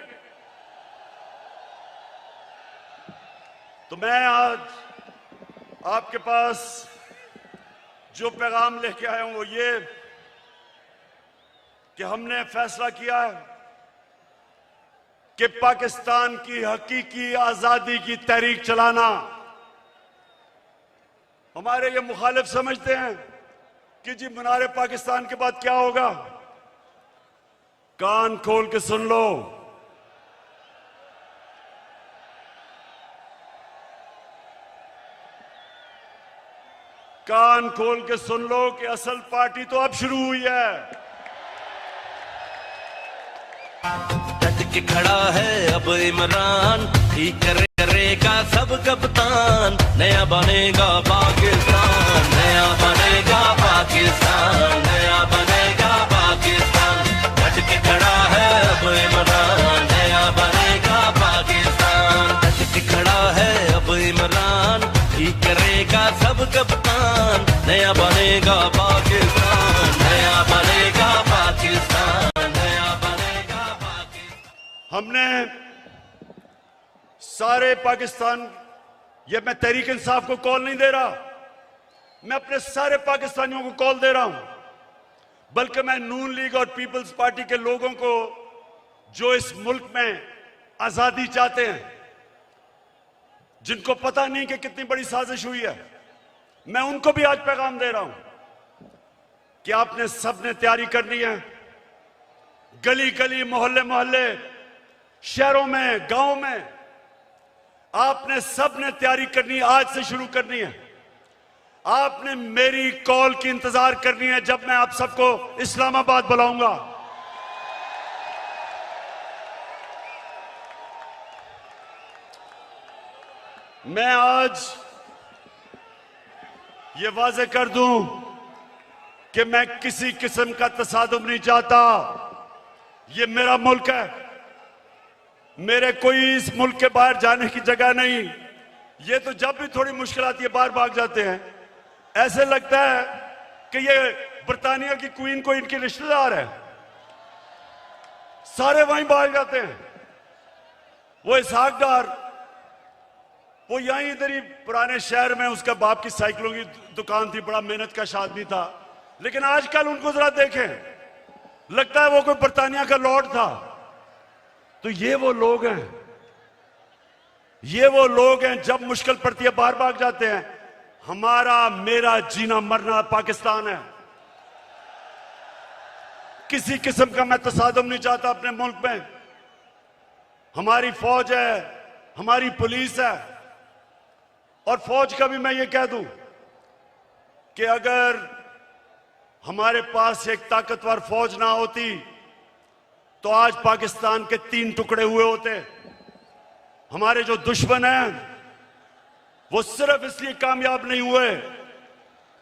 तो मैं आज आपके पास जो पैगाम लेके आया हूं वो ये कि हमने फैसला किया है कि पाकिस्तान की हकीकी आजादी की तहरीक चलाना। हमारे ये मुखालिफ समझते हैं कि जी मीनार पाकिस्तान के बाद क्या होगा। कान खोल के सुन लो, कान खोल के सुन लो कि असल पार्टी तो अब शुरू हुई है। डट के खड़ा है अब इमरान, ठीक करेगा सब कप्तान। नया बनेगा पाकिस्तान, नया बनेगा पाकिस्तान, नया बनेगा पाकिस्तान। डट के खड़ा है अब इमरान, नया बनेगा पाकिस्तान। डट के खड़ा है अब इमरान, ठीक करेगा सब कप्तान। नया बनेगा पाकिस्तान, नया बनेगा पाकिस्तान, नया बनेगा पाकिस्तान। हमने सारे पाकिस्तान, ये मैं तहरीक इंसाफ को कॉल नहीं दे रहा, मैं अपने सारे पाकिस्तानियों को कॉल दे रहा हूं, बल्कि मैं नून लीग और पीपल्स पार्टी के लोगों को जो इस मुल्क में आजादी चाहते हैं, जिनको पता नहीं कि कितनी बड़ी साजिश हुई है, मैं उनको भी आज पैगाम दे रहा हूं कि आपने सबने तैयारी करनी है। गली गली, मोहल्ले मोहल्ले, शहरों में, गांव में आपने सबने तैयारी करनी है। आज से शुरू करनी है। आपने मेरी कॉल की इंतजार करनी है जब मैं आप सबको इस्लामाबाद बुलाऊंगा। मैं आज ये वाजे कर दूं कि मैं किसी किस्म का तसादुम नहीं चाहता। ये मेरा मुल्क है, मेरे कोई इस मुल्क के बाहर जाने की जगह नहीं। ये तो जब भी थोड़ी मुश्किल आती है बाहर भाग जाते हैं। ऐसे लगता है कि ये बरतानिया की क्वीन को इनके रिश्तेदार है, सारे वहीं भाग जाते हैं। वो इसहाक डार, वो यहीं इधर ही पुराने शहर में उसका बाप की साइकिलों की दुकान थी, बड़ा मेहनत का आदमी था, लेकिन आजकल उनको जरा देखें, लगता है वो कोई बरतानिया का लॉर्ड था। तो ये वो लोग हैं, ये वो लोग हैं जब मुश्किल पड़ती है बाहर भाग जाते हैं। हमारा मेरा जीना मरना पाकिस्तान है। किसी किस्म का मैं तसादुम नहीं चाहता अपने मुल्क में। हमारी फौज है, हमारी पुलिस है, और फौज का भी मैं ये कह दूं कि अगर हमारे पास एक ताकतवर फौज ना होती तो आज पाकिस्तान के 3 टुकड़े हुए होते। हमारे जो दुश्मन हैं वो सिर्फ इसलिए कामयाब नहीं हुए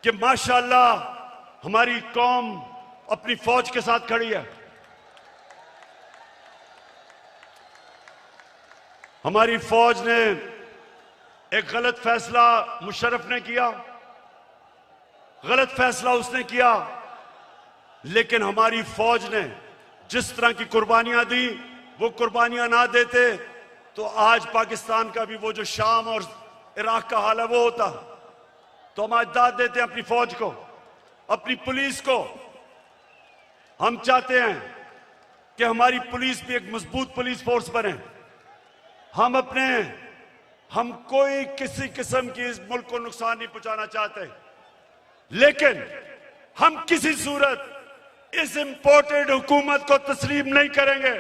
कि माशाअल्लाह हमारी कौम अपनी फौज के साथ खड़ी है। हमारी फौज ने एक गलत फैसला मुशर्रफ ने किया, गलत फैसला उसने किया, लेकिन हमारी फौज ने जिस तरह की कुर्बानियां दी, वो कुर्बानियां ना देते तो आज पाकिस्तान का भी वो जो शाम और इराक का हाल है वो होता। तो हम आज दाद देते हैं अपनी फौज को, अपनी पुलिस को। हम चाहते हैं कि हमारी पुलिस भी एक मजबूत पुलिस फोर्स बने। हम कोई किसी किस्म की इस मुल्क को नुकसान नहीं पहुंचाना चाहते, लेकिन हम किसी सूरत इस इंपोर्टेड हुकूमत को तस्लीम नहीं करेंगे।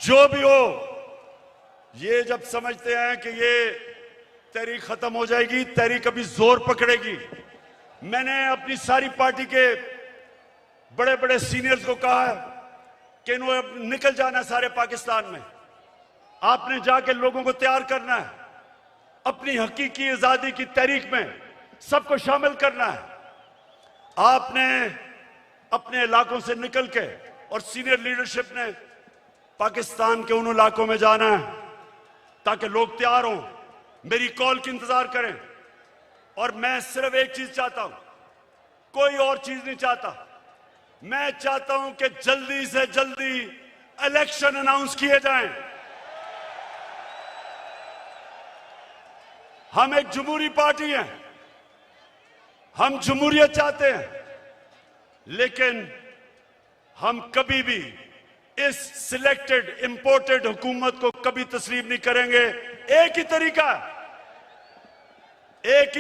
जो भी हो, ये जब समझते हैं कि ये तहरीक खत्म हो जाएगी, तहरीक अभी जोर पकड़ेगी। मैंने अपनी सारी पार्टी के बड़े बड़े सीनियर्स को कहा है कि इन्होंने निकल जाना है सारे पाकिस्तान में। आपने जाके लोगों को तैयार करना है, अपनी हकीकी आजादी की तहरीक में सबको शामिल करना है। आपने अपने इलाकों से निकल के और सीनियर लीडरशिप ने पाकिस्तान के उन इलाकों में जाना है ताकि लोग तैयार हों, मेरी कॉल की इंतजार करें। और मैं सिर्फ एक चीज चाहता हूं, कोई और चीज नहीं चाहता। मैं चाहता हूं कि जल्दी से जल्दी इलेक्शन अनाउंस किए जाएं। हम एक जमहूरी पार्टी हैं, हम जमहूरियत चाहते हैं, लेकिन हम कभी भी इस सिलेक्टेड इंपोर्टेड हुकूमत को कभी तस्लीम नहीं करेंगे। एक ही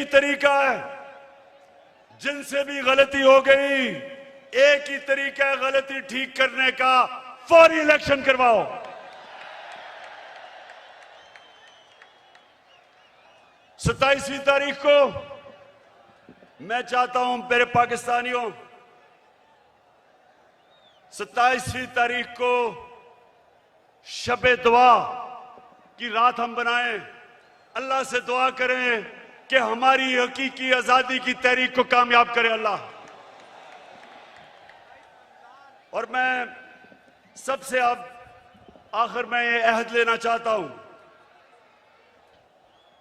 तरीका है, जिनसे भी गलती हो गई, एक ही तरीका है गलती ठीक करने का, फौरी इलेक्शन करवाओ। सत्ताईसवीं तारीख को मैं चाहता हूं मेरे पाकिस्तानियों, 27वीं तारीख को शबे दुआ की रात हम बनाएं, अल्लाह से दुआ करें कि हमारी हकीकी आजादी की तहरीक को कामयाब करे अल्लाह। और मैं सबसे अब आखिर में ये अहद लेना चाहता हूं,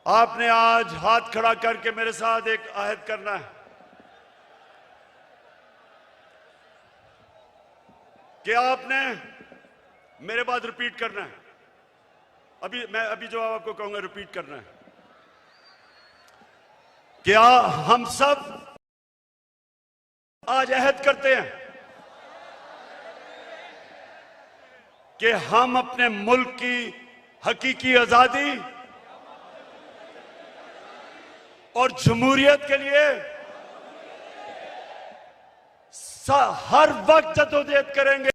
आपने आज हाथ खड़ा करके मेरे साथ एक अहद करना है कि आपने मेरे बाद रिपीट करना है। अभी जवाब आपको कहूंगा, रिपीट करना है। क्या हम सब आज अहद करते हैं कि हम अपने मुल्क की हकीकी आजादी और जमहूरियत के लिए हर वक्त जद्दोजहद करेंगे।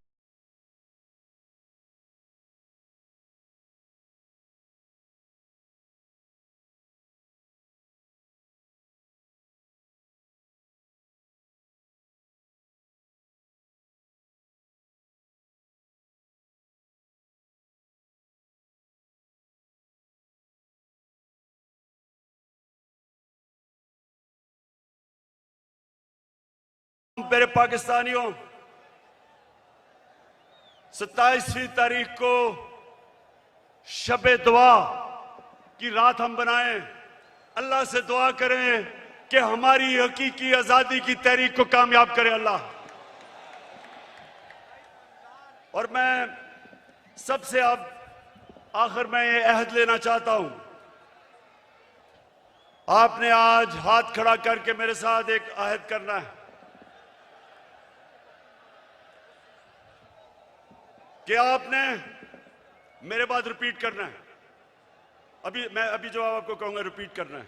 मेरे पाकिस्तानियों, 27वीं तारीख को शबे दुआ की रात हम बनाएं, अल्लाह से दुआ करें कि हमारी हकीकी आजादी की तहरीक को कामयाब करे अल्लाह। और मैं सबसे अब आखिर में ये अहद लेना चाहता हूं, आपने आज हाथ खड़ा करके मेरे साथ एक अहद करना है कि आपने मेरे बाद रिपीट करना है। अभी जवाब आपको कहूंगा, रिपीट करना है।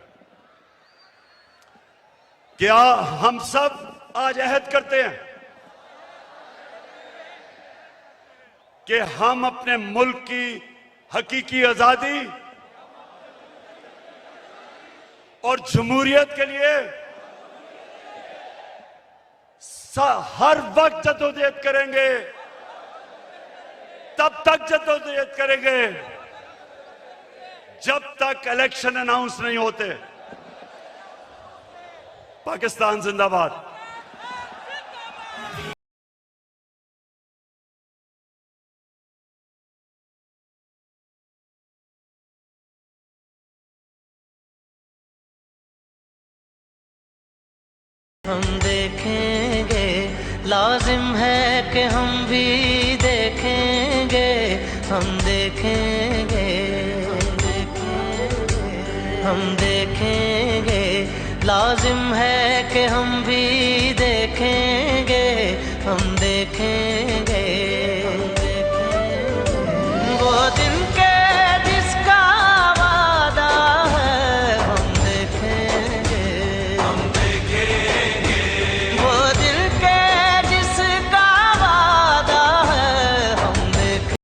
क्या हम सब आज अहद करते हैं कि हम अपने मुल्क की हकीकी आजादी और जमहूरियत के लिए हर वक्त जद्दोजहद करेंगे, तब तक जद्दोजहद करेंगे जब तक इलेक्शन अनाउंस नहीं होते। पाकिस्तान जिंदाबाद। देखेंगे, लाजिम है कि हम भी देखेंगे, हम देखेंगे, हम देखेंगे, लाजिम है कि हम भी देखेंगे, हम देखेंगे।